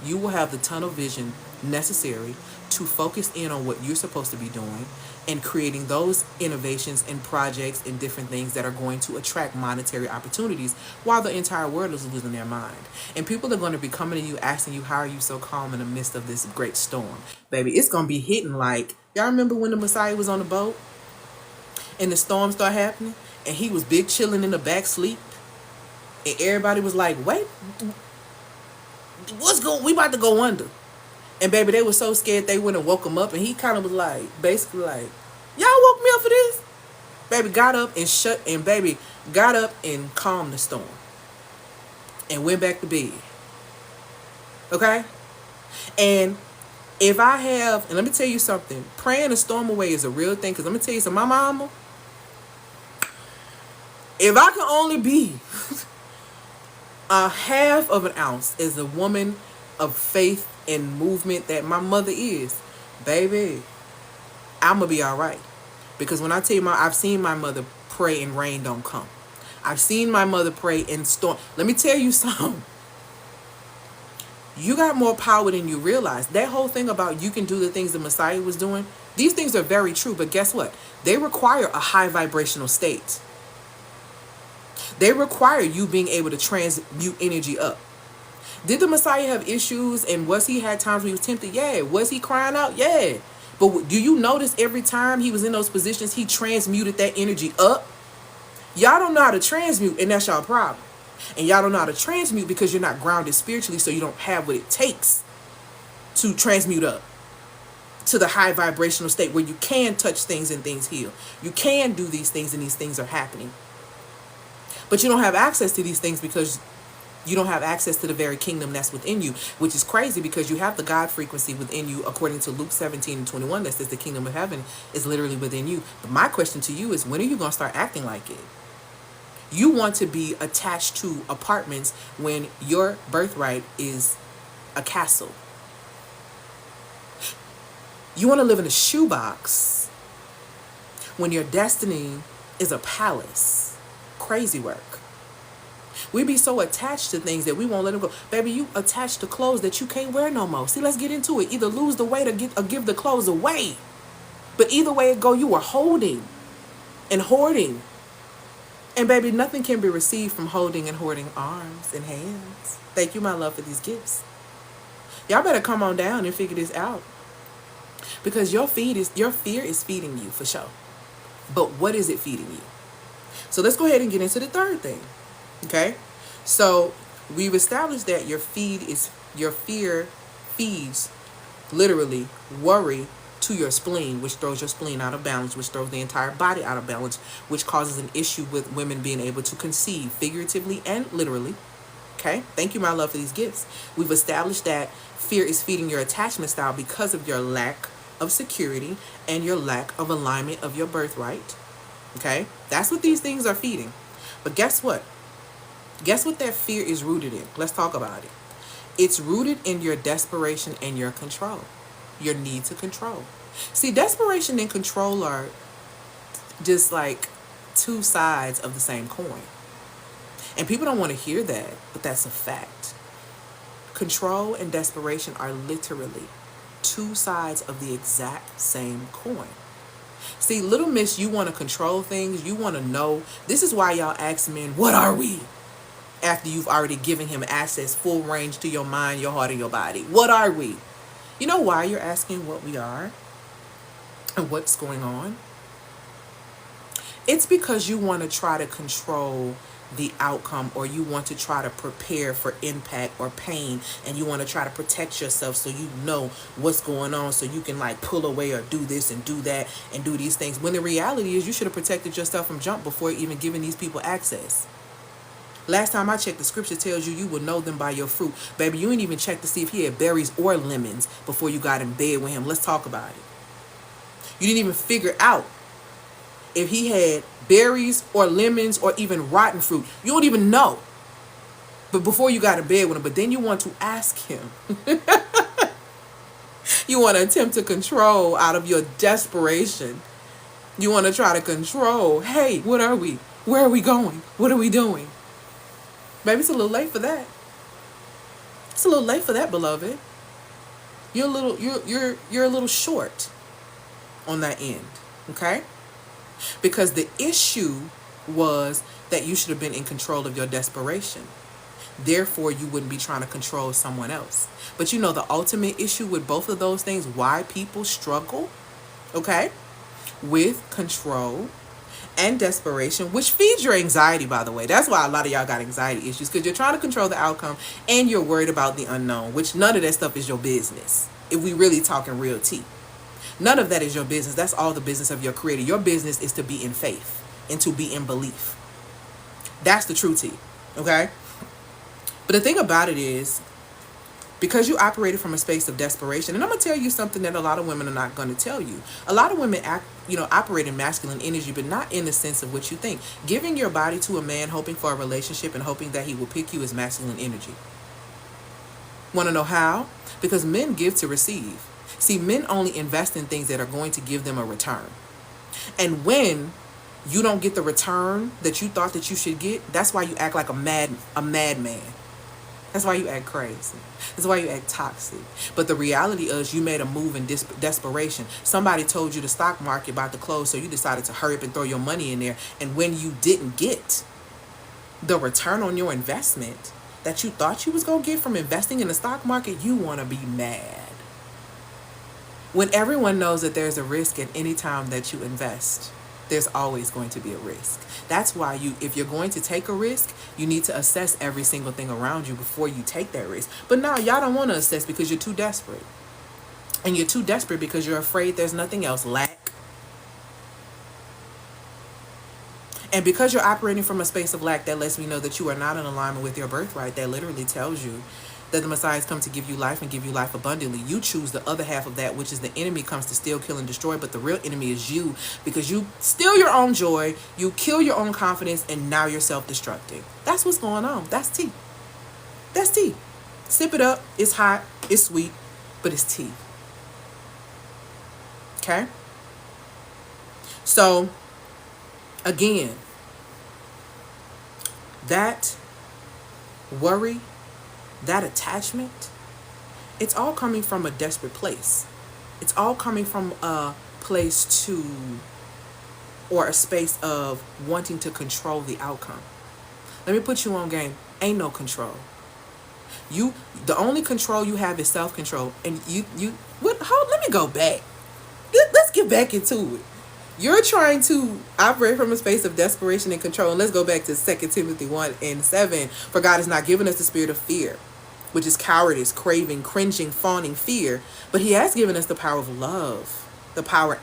you will have the tunnel vision necessary to focus in on what you're supposed to be doing and creating those innovations and projects and different things that are going to attract monetary opportunities while the entire world is losing their mind. And people are going to be coming to you asking you, how are you so calm in the midst of this great storm? Baby, it's going to be hitting like, y'all remember when the Messiah was on the boat and the storm started happening and he was big chilling in the back sleep and everybody was like, wait, we about to go under. And baby, they were so scared they went and woke him up. And he kind of was like, basically like, y'all woke me up for this? Baby got up and calmed the storm. And went back to bed. Okay? And if I have, and let me tell you something, praying a storm away is a real thing. Because let me tell you something, my mama, if I could only be a half of an ounce as a woman of faith and movement that my mother is, baby, I'm gonna be all right. Because when I tell you, I've seen my mother pray and rain don't come. I've seen my mother pray in storm. Let me tell you something. You got more power than you realize. That whole thing about you can do the things the Messiah was doing, these things are very true. But guess what? They require a high vibrational state. They require you being able to transmute energy up. Did the Messiah have issues, and was he had times when he was tempted? Yeah. Was he crying out? Yeah. But do you notice every time he was in those positions, he transmuted that energy up? Y'all don't know how to transmute, and that's y'all problem. And y'all don't know how to transmute because you're not grounded spiritually, so you don't have what it takes to transmute up to the high vibrational state where you can touch things and things heal. You can do these things and these things are happening. But you don't have access to these things because you don't have access to the very kingdom that's within you, which is crazy because you have the God frequency within you, according to Luke 17:21, that says the kingdom of heaven is literally within you. But my question to you is, when are you going to start acting like it? You want to be attached to apartments when your birthright is a castle. You want to live in a shoebox when your destiny is a palace. Crazy work. We be so attached to things that we won't let them go. Baby, you attached to clothes that you can't wear no more. See, let's get into it. Either lose the weight or give the clothes away. But either way it go, you are holding and hoarding. And baby, nothing can be received from holding and hoarding arms and hands. Thank you, my love, for these gifts. Y'all better come on down and figure this out. Because your fear is feeding you for sure. But what is it feeding you? So let's go ahead and get into the third thing. Okay, so we've established that your fear feeds literally worry to your spleen, which throws your spleen out of balance, which throws the entire body out of balance, which causes an issue with women being able to conceive figuratively and literally. Okay, thank you, my love, for these gifts. We've established that fear is feeding your attachment style because of your lack of security and your lack of alignment of your birthright. Okay, that's what these things are feeding. But guess what? Guess what that fear is rooted in? Let's talk about it. It's rooted in your desperation and your control. Your need to control. See, desperation and control are just like two sides of the same coin. And people don't want to hear that, but that's a fact. Control and desperation are literally two sides of the exact same coin. See, little miss, you want to control things. You want to know. This is why y'all ask men, what are we? After you've already given him access, full range to your mind, your heart, and your body. What are we? You know why you're asking what we are and what's going on? It's because you want to try to control the outcome, or you want to try to prepare for impact or pain, and you want to try to protect yourself so you know what's going on, so you can like pull away or do this and do that and do these things. When the reality is you should have protected yourself from jump before even giving these people access. Last time I checked, the scripture tells you will know them by your fruit. Baby, you ain't even checked to see if he had berries or lemons before you got in bed with him. Let's talk about it. You didn't even figure out if he had berries or lemons or even rotten fruit. You don't even know. But before you got in bed with him, but then you want to ask him. You want to attempt to control out of your desperation. You want to try to control. Hey, what are we? Where are we going? What are we doing? Baby, it's a little late for that. It's a little late for that, beloved. You're a little short on that end, okay? Because the issue was that you should have been in control of your desperation. Therefore, you wouldn't be trying to control someone else. But you know the ultimate issue with both of those things, why people struggle, okay, with control and desperation, which feeds your anxiety, by the way. That's why a lot of y'all got anxiety issues, because you're trying to control the outcome and you're worried about the unknown, which none of that stuff is your business. If we really talking real tea, none of that is your business. That's all the business of your creator. Your business is to be in faith and to be in belief. That's the true tea, okay? But the thing about it is, because you operated from a space of desperation, and I'm going to tell you something that a lot of women are not going to tell you. A lot of women operate in masculine energy, but not in the sense of what you think. Giving your body to a man, hoping for a relationship and hoping that he will pick you is masculine energy. Want to know how? Because men give to receive. See, men only invest in things that are going to give them a return. And when you don't get the return that you thought that you should get, that's why you act like a madman. That's why you act crazy. That's why you act toxic. But the reality is you made a move in desperation. Somebody told you the stock market about to close, so you decided to hurry up and throw your money in there. And when you didn't get the return on your investment that you thought you was going to get from investing in the stock market, you want to be mad. When everyone knows that there's a risk at any time that you invest, there's always going to be a risk. That's why if you're going to take a risk, you need to assess every single thing around you before you take that risk. But now y'all don't want to assess because you're too desperate. And you're too desperate because you're afraid there's nothing else. Lack. And because you're operating from a space of lack, that lets me know that you are not in alignment with your birthright. That literally tells you that the Messiah has come to give you life and give you life abundantly. You choose the other half of that, which is the enemy comes to steal, kill, and destroy. But the real enemy is you, because you steal your own joy, you kill your own confidence, and now you're self-destructing. That's what's going on. That's tea. That's tea. Sip it up. It's hot. It's sweet. But it's tea. Okay? So, again, that worry, that attachment, it's all coming from a desperate place. It's all coming from a place or a space of wanting to control the outcome. Let me put you on game. Ain't no control. The only control you have is self-control. And let me go back. Let's get back into it. You're trying to operate from a space of desperation and control. And let's go back to 2 Timothy 1:7. For God has not given us the spirit of fear, which is cowardice, craving, cringing, fawning, fear. But he has given us the power of love, the power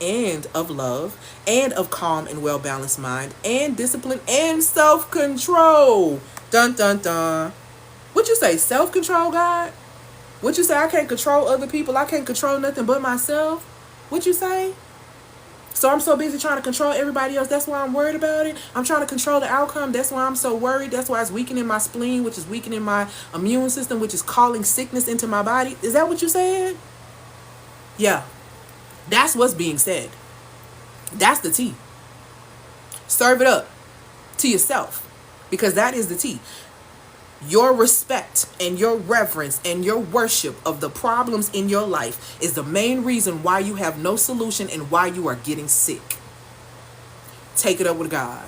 of love, and of calm and well-balanced mind, and discipline, and self-control. Dun, dun, dun. What you say, self-control, God? What you say, I can't control other people, I can't control nothing but myself? What you say? So I'm so busy trying to control everybody else. That's why I'm worried about it. I'm trying to control the outcome. That's why I'm so worried. That's why it's weakening my spleen, which is weakening my immune system, which is calling sickness into my body. Is that what you said? Yeah. That's what's being said. That's the tea. Serve it up to yourself, because that is the tea. Your respect and your reverence and your worship of the problems in your life is the main reason why you have no solution and why you are getting sick. Take it up with God.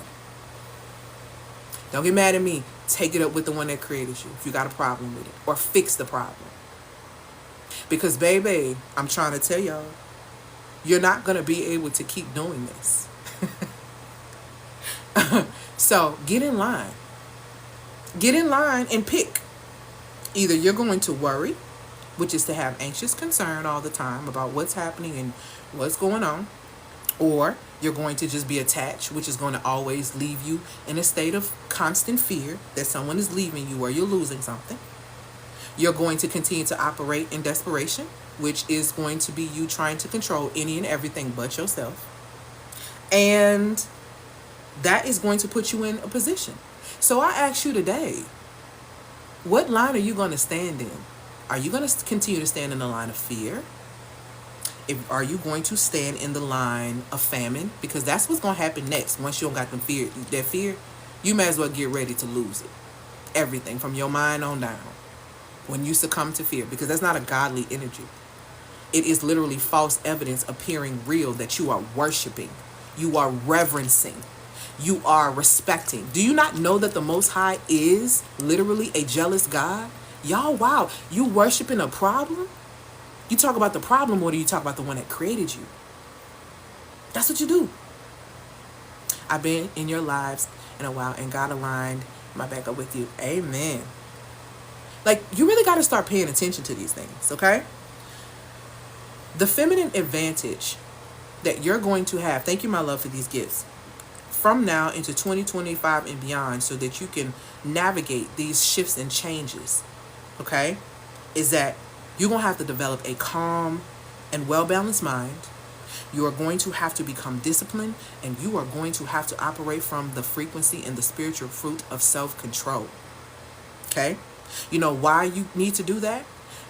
Don't get mad at me. Take it up with the one that created you if you got a problem with it, or fix the problem. Because, baby, I'm trying to tell y'all, you're not going to be able to keep doing this. So get in line. Get in line and pick. Either you're going to worry, which is to have anxious concern all the time about what's happening and what's going on, or you're going to just be attached, which is going to always leave you in a state of constant fear that someone is leaving you or you're losing something. You're going to continue to operate in desperation, which is going to be you trying to control any and everything but yourself. And that is going to put you in a position. So I ask you today, What line are you going to stand in? Are you going to continue to stand in the line of fear? Are you going to stand in the line of famine? Because that's what's going to happen next. Once you don't got that fear, you may as well get ready to lose it. Everything from your mind on down. When you succumb to fear, because that's not a godly energy. It is literally false evidence appearing real that you are worshiping. You are reverencing. You are respecting. Do you not know that the Most High is literally a jealous God? Y'all, wow. You worshiping a problem? You talk about the problem, or do you talk about the one that created you? That's what you do. I've been in your lives in a while, and God aligned my back up with you. Amen. Like, you really got to start paying attention to these things, okay? The feminine advantage that you're going to have, thank you, my love, for these gifts, from now into 2025 and beyond, so that you can navigate these shifts and changes, okay, is that you're going to have to develop a calm and well-balanced mind. You are going to have to become disciplined, and you are going to have to operate from the frequency and the spiritual fruit of self-control, okay? You know why you need to do that?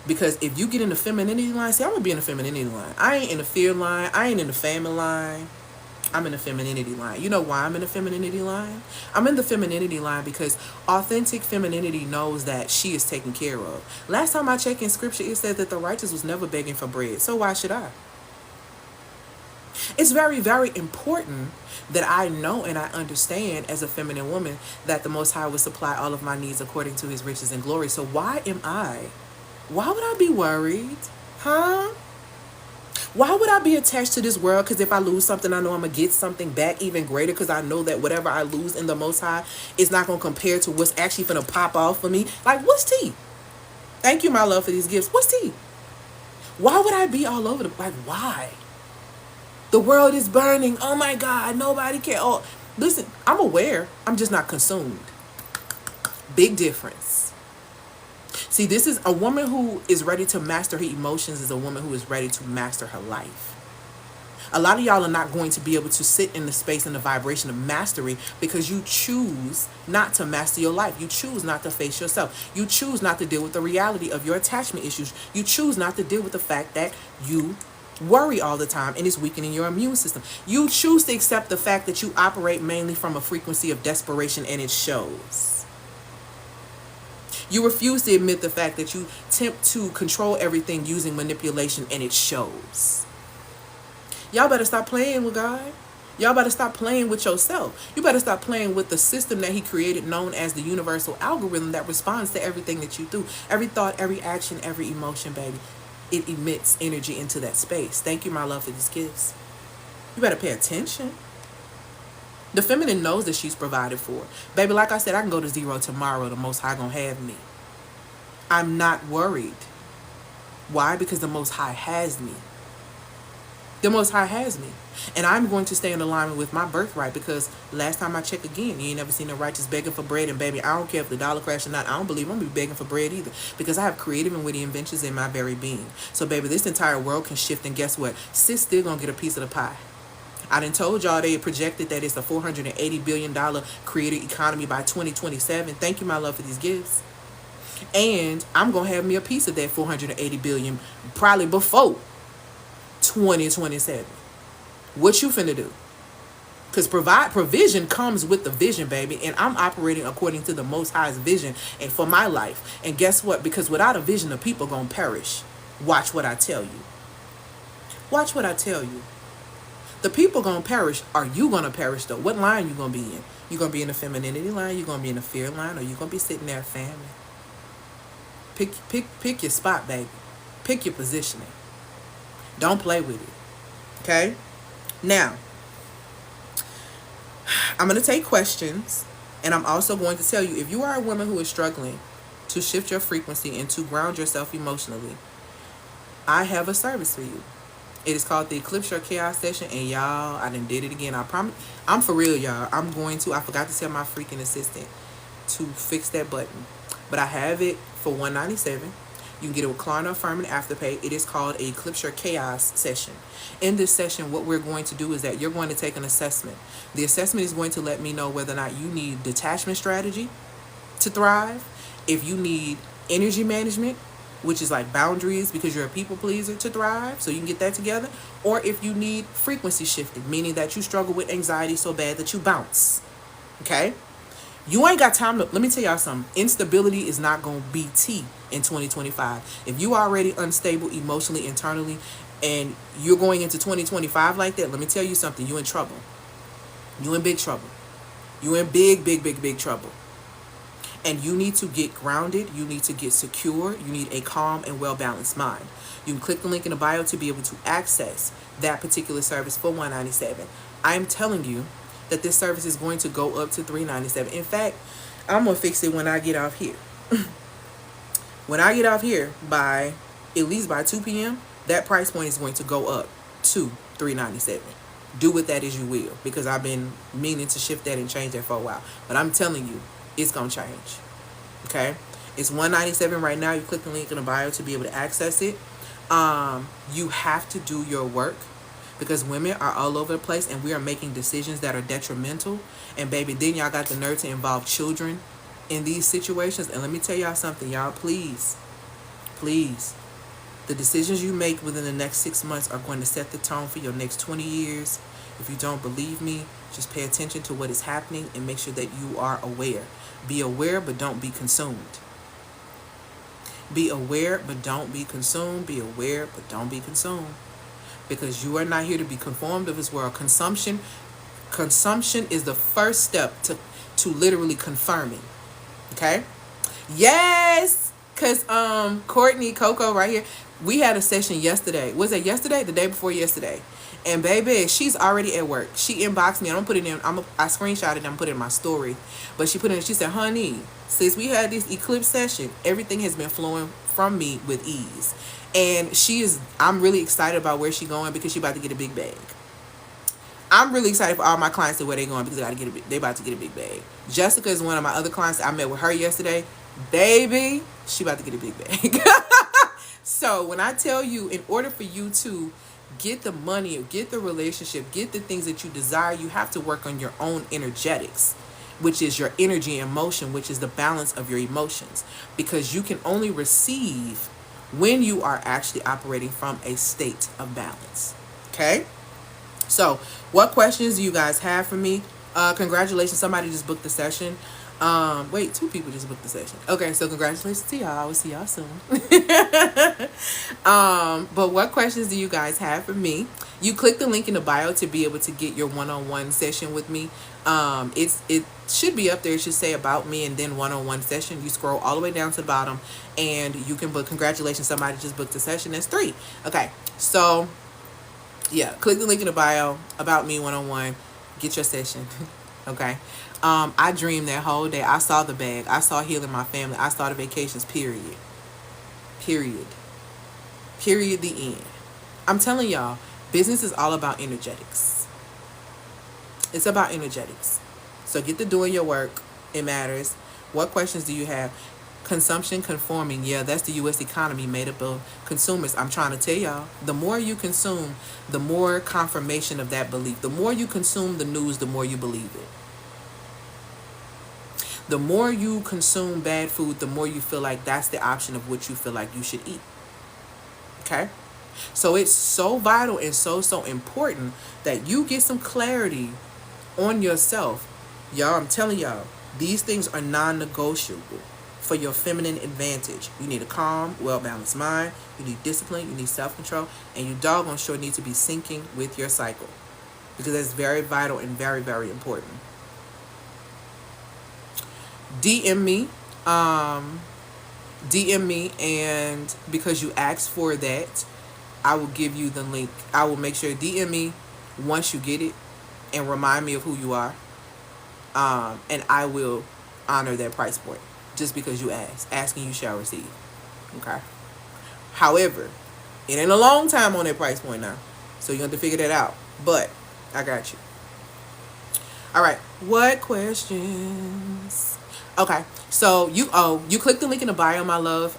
Because if you get in the femininity line, see, I'm going to be in the femininity line. I ain't in the fear line. I ain't in the famine line. I'm in the femininity line. You know why I'm in the femininity line? I'm in the femininity line because authentic femininity knows that she is taken care of. Last time I checked in scripture, it said that the righteous was never begging for bread. So why should I? It's very, very important that I know and I understand as a feminine woman that the Most High will supply all of my needs according to his riches and glory. So why am I? Why would I be worried? Huh? Why would I be attached to this world? Because if I lose something, I know I'm going to get something back even greater, because I know that whatever I lose in the Most High is not going to compare to what's actually going to pop off for me. Like, what's tea? Thank you, my love, for these gifts. What's tea? Why would I be all over the... Like, why? The world is burning. Oh, my God. Nobody can... Oh, listen, I'm aware. I'm just not consumed. Big difference. See, this is a woman who is ready to master her emotions, is a woman who is ready to master her life. A lot of y'all are not going to be able to sit in the space and the vibration of mastery because you choose not to master your life. You choose not to face yourself. You choose not to deal with the reality of your attachment issues. You choose not to deal with the fact that you worry all the time and it's weakening your immune system. You choose to accept the fact that you operate mainly from a frequency of desperation, and it shows. You refuse to admit the fact that you attempt to control everything using manipulation, and it shows. Y'all better stop playing with God. Y'all better stop playing with yourself. You better stop playing with the system that he created, known as the universal algorithm that responds to everything that you do. Every thought, every action, every emotion, baby. It emits energy into that space. Thank you, my love, for these gifts. You better pay attention. The feminine knows that she's provided for. Baby, like I said, I can go to zero tomorrow. The Most High gonna have me. I'm not worried. Why? Because the Most High has me. The Most High has me. And I'm going to stay in alignment with my birthright, because last time I checked again, you ain't never seen the righteous begging for bread. And baby, I don't care if the dollar crash or not. I don't believe I'm going to be begging for bread either, because I have creative and witty inventions in my very being. So baby, this entire world can shift, and guess what? Sis still going to get a piece of the pie. I done told y'all they projected that it's a $480 billion creative economy by 2027. Thank you, my love, for these gifts. And I'm going to have me a piece of that $480 billion probably before 2027. What you finna do? Because provision comes with the vision, baby. And I'm operating according to the Most High's vision and for my life. And guess what? Because without a vision, the people going to perish. Watch what I tell you. Watch what I tell you. The people going to perish. Are you going to perish, though? What line you going to be in? You going to be in the femininity line? You going to be in the fear line? Or you going to be sitting there, family? Pick your spot, baby. Pick your positioning. Don't play with it. Okay? Now, I'm going to take questions. And I'm also going to tell you, if you are a woman who is struggling to shift your frequency and to ground yourself emotionally, I have a service for you. It is called the Eclipse Your Chaos Session. And y'all, I done did it again. I promise. I'm for real, y'all. I forgot to tell my freaking assistant to fix that button. But I have it for $197. You can get it with Klarna Affirming Afterpay. It is called a Eclipse Your Chaos Session. In this session, what we're going to do is that you're going to take an assessment. The assessment is going to let me know whether or not you need detachment strategy to thrive, If you need energy management, which is like boundaries because you're a people pleaser to thrive, so you can get that together. Or if you need frequency shifting, meaning that you struggle with anxiety so bad that you bounce. Okay? You ain't got time to, let me tell y'all something. Instability is not going to be tea in 2025. If you are already unstable emotionally, internally, and you're going into 2025 like that, let me tell you something. You in trouble. You in big trouble. You in big, big, big, big trouble. And you need to get grounded. You need to get secure. You need a calm and well-balanced mind. You can click the link in the bio to be able to access that particular service for $197. I'm telling you that this service is going to go up to $397. In fact, I'm going to fix it when I get off here. When I get off here by, at least by 2 p.m., that price point is going to go up to $397. Do with that as you will, because I've been meaning to shift that and change that for a while. But I'm telling you, it's going to change. Okay? It's $197 right now. You click the link in the bio to be able to access it. You have to do your work, because women are all over the place and we are making decisions that are detrimental. And baby, then y'all got the nerve to involve children in these situations. And let me tell y'all something, y'all, please, the decisions you make within the next 6 months are going to set the tone for your next 20 years. If you don't believe me, just pay attention to what is happening and make sure that you are aware. Be aware, but don't be consumed. Be aware, but don't be consumed. Be aware, but don't be consumed. Because you are not here to be conformed of this world. Consumption is the first step to literally confirming. Okay? Yes! Because Courtney, Coco right here, we had a session yesterday. Was it yesterday? The day before yesterday. And baby, she's already at work. She inboxed me. I don't put it in. I screenshot it and put it in my story. But she put it in. She said, honey, since we had this eclipse session, everything has been flowing from me with ease. And I'm really excited about where she's going, because she's about to get a big bag. I'm really excited for all my clients to where they're going, because they about to get a big bag. Jessica is one of my other clients. I met with her yesterday. Baby, she about to get a big bag. So when I tell you, in order for you to get the money, or get the relationship, get the things that you desire, you have to work on your own energetics, which is your energy and emotion, which is the balance of your emotions. Because you can only receive when you are actually operating from a state of balance. Okay? So, what questions do you guys have for me? Congratulations, somebody just booked the session. Wait, 2 people just booked the session. Okay, so congratulations to y'all. I will see y'all soon. But what questions do you guys have for me? You click the link in the bio to be able to get your one-on-one session with me. It should be up there. It should say about me and then one-on-one session. You scroll all the way down to the bottom and you can book. Congratulations, somebody just booked a session. That's 3. Okay, so yeah, click the link in the bio, about me, one-on-one, get your session. Okay. I dreamed that whole day. I saw the bag. I saw healing my family. I saw the vacations, period. Period. Period, the end. I'm telling y'all, business is all about energetics. It's about energetics. So get to doing your work. It matters. What questions do you have? Consumption conforming. Yeah, that's the U.S. economy made up of consumers. I'm trying to tell y'all, the more you consume, the more confirmation of that belief. The more you consume the news, the more you believe it. The more you consume bad food, the more you feel like that's the option of what you feel like you should eat. Okay? So it's so vital and so important that you get some clarity on yourself. Y'all, I'm telling y'all, these things are non-negotiable for your feminine advantage. You need a calm, well-balanced mind. You need discipline. You need self-control. And you doggone sure need to be syncing with your cycle, because that's very vital and very, very important. DM me, and because you asked for that, I will give you the link. I will make sure DM me once you get it and remind me of who you are. And I will honor that price point just because you asked. Asking you shall receive. Okay. However, it ain't a long time on that price point now, so you have to figure that out. But I got you. All right. What questions? Okay, so you click the link in the bio, my love.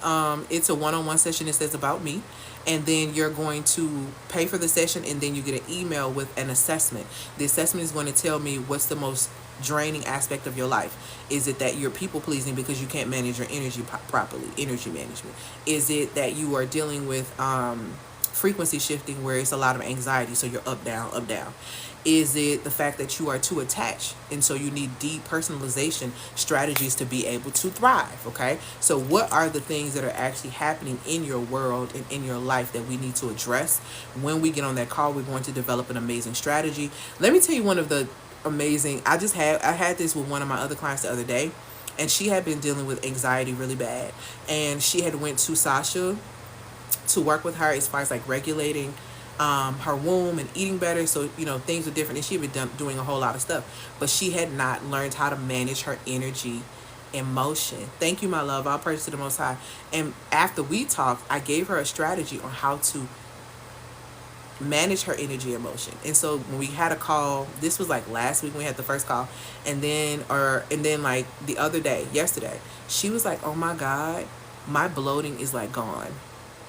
It's a one-on-one session. It says about me, And then you're going to pay for the session, and then you get an email with an assessment. The assessment is going to tell me what's the most draining aspect of your life. Is it that you're people pleasing because you can't manage your energy properly, energy management? Is it that you are dealing with frequency shifting where it's a lot of anxiety, so you're up down up down? Is it the fact that you are too attached, and so you need depersonalization strategies to be able to thrive? Okay, so what are the things that are actually happening in your world and in your life that we need to address? When we get on that call, we're going to develop an amazing strategy. Let me tell you one of the amazing, I had this with one of my other clients the other day, and she had been dealing with anxiety really bad, and she had went to Sasha to work with her as far as like regulating her womb and eating better. So, things were different, and she had been doing a whole lot of stuff, but she had not learned how to manage her energy emotion. Thank you, my love. I'll praise to the Most High. And after we talked, I gave her a strategy on how to manage her energy emotion. And so when we had a call, this was like last week when we had the first call, and then like the other day, yesterday, she was like, oh my God, my bloating is like gone.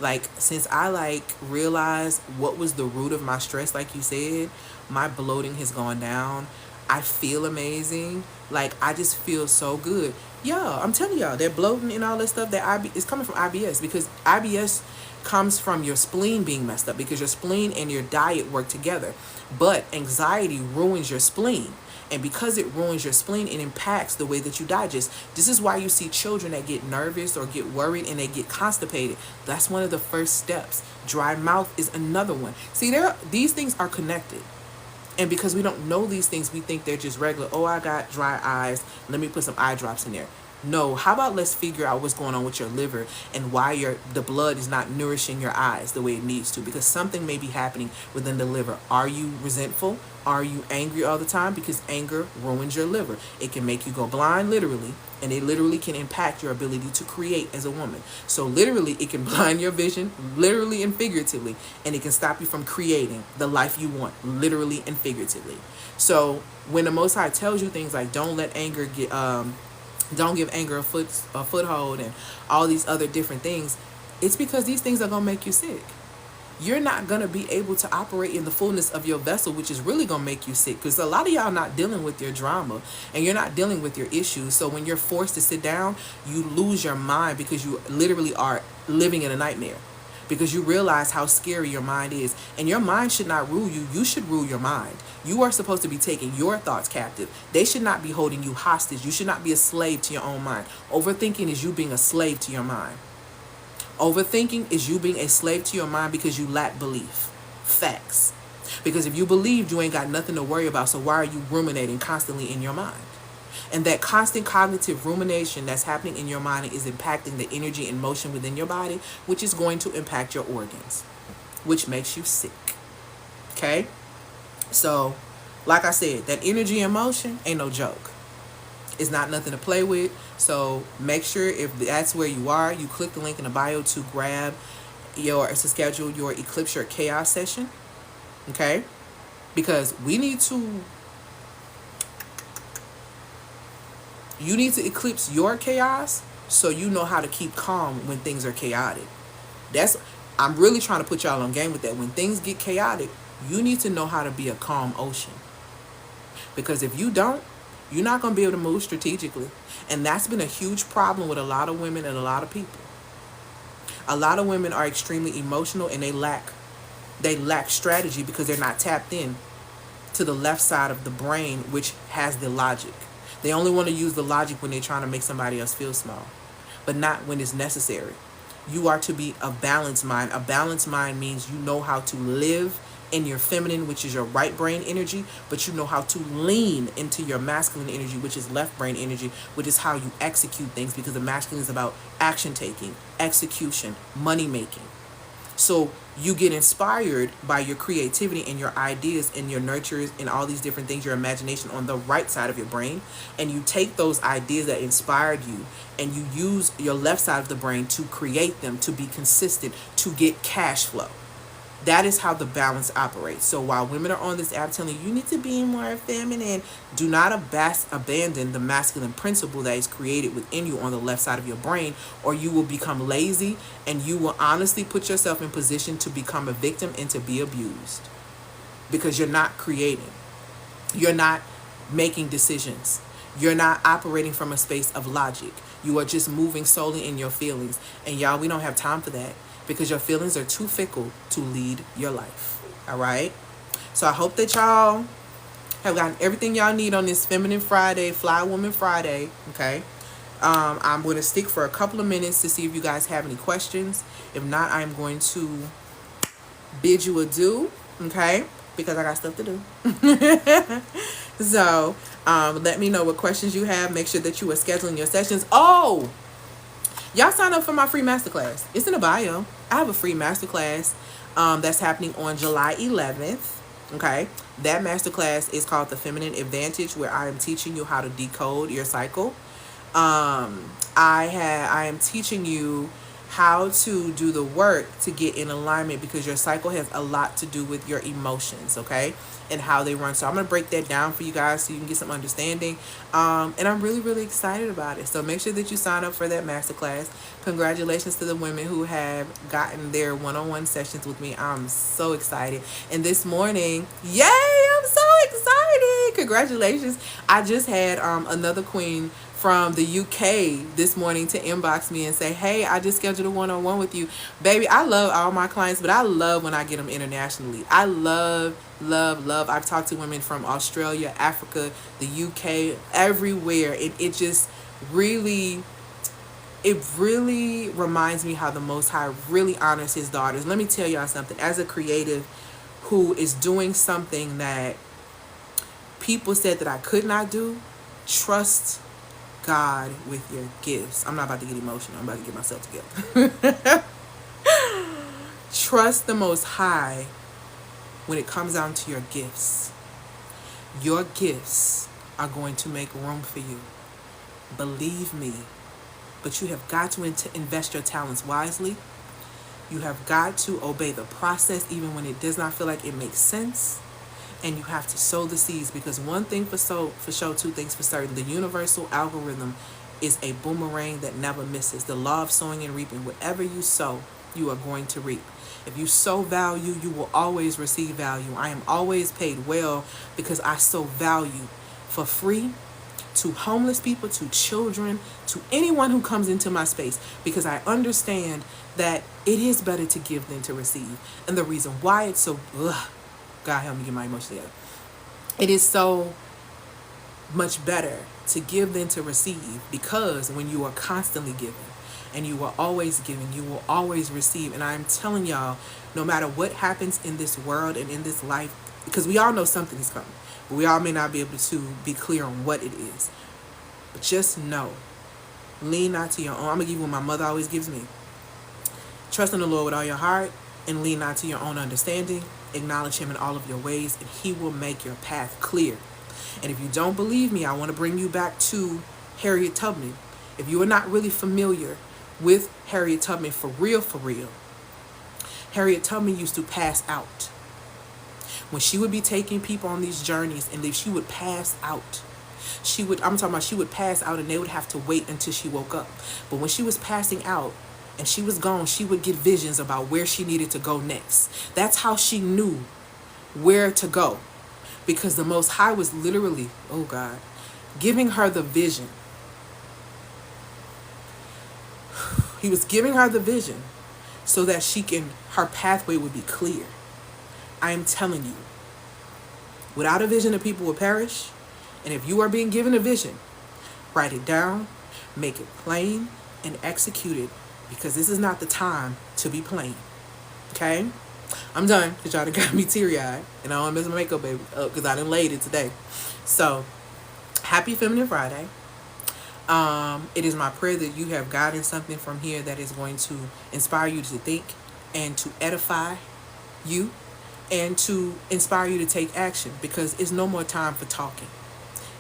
Like, since I like realized what was the root of my stress, like you said, my bloating has gone down. I feel amazing. Like, I just feel so good. Yeah, I'm telling y'all, that bloating and all that stuff that is coming from IBS, because IBS comes from your spleen being messed up, because your spleen and your diet work together. But anxiety ruins your spleen. And because it ruins your spleen, it impacts the way that you digest. This is why you see children that get nervous or get worried and they get constipated. That's one of the first steps. Dry mouth is another one. See, these things are connected. And because we don't know these things, we think they're just regular. Oh, I got dry eyes, let me put some eye drops in there. No, how about let's figure out what's going on with your liver and why the blood is not nourishing your eyes the way it needs to, because something may be happening within the liver. Are you resentful? Are you angry all the time? Because anger ruins your liver. It can make you go blind, literally, and it literally can impact your ability to create as a woman. So literally, it can blind your vision, literally and figuratively, and it can stop you from creating the life you want, literally and figuratively. So when the Most High tells you things like don't let anger get don't give anger a foothold and all these other different things, it's because these things are going to make you sick. You're not going to be able to operate in the fullness of your vessel, which is really going to make you sick, because a lot of y'all not dealing with your drama and you're not dealing with your issues. So when you're forced to sit down, you lose your mind, because you literally are living in a nightmare, because you realize how scary your mind is. And your mind should not rule you. You should rule your mind. You are supposed to be taking your thoughts captive. They should not be holding you hostage. You should not be a slave to your own mind. Overthinking is you being a slave to your mind. Overthinking is you being a slave to your mind because you lack belief. Facts. Because if you believed, you ain't got nothing to worry about. So why are you ruminating constantly in your mind? And that constant cognitive rumination that's happening in your mind is impacting the energy and motion within your body, which is going to impact your organs, which makes you sick. Okay? So, like I said, that energy and motion ain't no joke. It's not nothing to play with. So make sure, if that's where you are, you click the link in the bio to schedule your Eclipse Your Chaos session. Okay? Because you need to eclipse your chaos so you know how to keep calm when things are chaotic. I'm really trying to put y'all on game with that. When things get chaotic, you need to know how to be a calm ocean. Because if you don't, you're not going to be able to move strategically. And that's been a huge problem with a lot of women and a lot of people. A lot of women are extremely emotional, and they lack strategy because they're not tapped in to the left side of the brain, which has the logic. They only want to use the logic when they're trying to make somebody else feel small, but not when it's necessary. You are to be a balanced mind. A balanced mind means you know how to live in your feminine, which is your right brain energy, but you know how to lean into your masculine energy, which is left brain energy, which is how you execute things, because the masculine is about action taking, execution, money making. So you get inspired by your creativity and your ideas and your nurtures and all these different things, your imagination, on the right side of your brain. And you take those ideas that inspired you and you use your left side of the brain to create them, to be consistent, to get cash flow. That is how the balance operates. So while women are on this app telling you need to be more feminine, do not abandon the masculine principle that is created within you on the left side of your brain, or you will become lazy and you will honestly put yourself in position to become a victim and to be abused, because you're not creating. You're not making decisions. You're not operating from a space of logic. You are just moving solely in your feelings. And y'all, we don't have time for that, because your feelings are too fickle to lead your life. All right? So I hope that y'all have gotten everything y'all need on this Feminine Friday, Fly Woman Friday. Okay? I'm going to stick for a couple of minutes to see if you guys have any questions. If not, I'm going to bid you adieu. Okay? Because I got stuff to do. So let me know what questions you have. Make sure that you are scheduling your sessions. Oh, y'all sign up for my free masterclass. It's in the bio. I have a free masterclass that's happening on July 11th. Okay, that masterclass is called The Feminine Advantage, where I am teaching you how to decode your cycle. I am teaching you how to do the work to get in alignment, because your cycle has a lot to do with your emotions, okay, and how they run. So I'm going to break that down for you guys so you can get some understanding. And I'm really, really excited about it. So make sure that you sign up for that masterclass. Congratulations to the women who have gotten their one-on-one sessions with me. I'm so excited. And this morning, yay, I'm so excited. Congratulations. I just had another queen from the UK this morning to inbox me and say, hey, I just scheduled a one-on-one with you. Baby, I love all my clients, but I love when I get them internationally. I love. I've talked to women from Australia, Africa, the UK, everywhere. It just really, it really reminds me how the Most High really honors his daughters. Let me tell y'all something. As a creative who is doing something that people said that I could not do, trust God with your gifts. I'm not about to get emotional. I'm about to get myself together. Trust the Most High when it comes down to your gifts. Your gifts are going to make room for you. Believe me. But you have got to invest your talents wisely. You have got to obey the process even when it does not feel like it makes sense. And you have to sow the seeds, because one thing for sure, two things for certain. The universal algorithm is a boomerang that never misses. The law of sowing and reaping. Whatever you sow, you are going to reap. If you sow value, you will always receive value. I am always paid well because I sow value for free to homeless people, to children, to anyone who comes into my space, because I understand that it is better to give than to receive. And the reason why it's so... God help me get my emotions together. It is so much better to give than to receive, because when you are constantly giving and you are always giving, you will always receive. And I'm telling y'all, no matter what happens in this world and in this life, because we all know something is coming, but we all may not be able to be clear on what it is. But just know, lean not to your own. I'm going to give you what my mother always gives me. Trust in the Lord with all your heart and lean not to your own understanding. Acknowledge him in all of your ways, and he will make your path clear. And if you don't believe me, I want to bring you back to Harriet Tubman. If you are not really familiar with Harriet Tubman for real, Harriet Tubman used to pass out. When she would be taking people on these journeys, and she would pass out. She would pass out, and they would have to wait until she woke up. But when she was passing out, and she was gone, she would get visions about where she needed to go next. That's how she knew where to go. Because the Most High was literally, oh God, giving her the vision. He was giving her the vision so that her pathway would be clear. I am telling you, without a vision, the people will perish. And if you are being given a vision, write it down, make it plain, and execute it. Because this is not the time to be playing. Okay? I'm done, because y'all done got me teary-eyed. And I don't want to mess my makeup baby up, because I done laid it today. So, happy Feminine Friday. It is my prayer that you have gotten something from here that is going to inspire you to think, and to edify you, and to inspire you to take action. Because it's no more time for talking.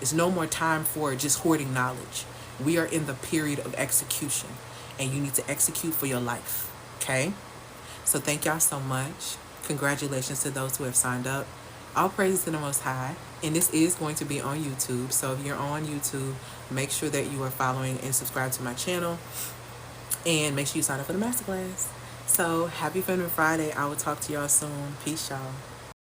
It's no more time for just hoarding knowledge. We are in the period of execution. And you need to execute for your life. Okay? So thank y'all so much. Congratulations to those who have signed up. All praises to the Most High. And this is going to be on YouTube. So if you're on YouTube, make sure that you are following and subscribe to my channel. And make sure you sign up for the masterclass. So happy Feminine Friday. I will talk to y'all soon. Peace, y'all.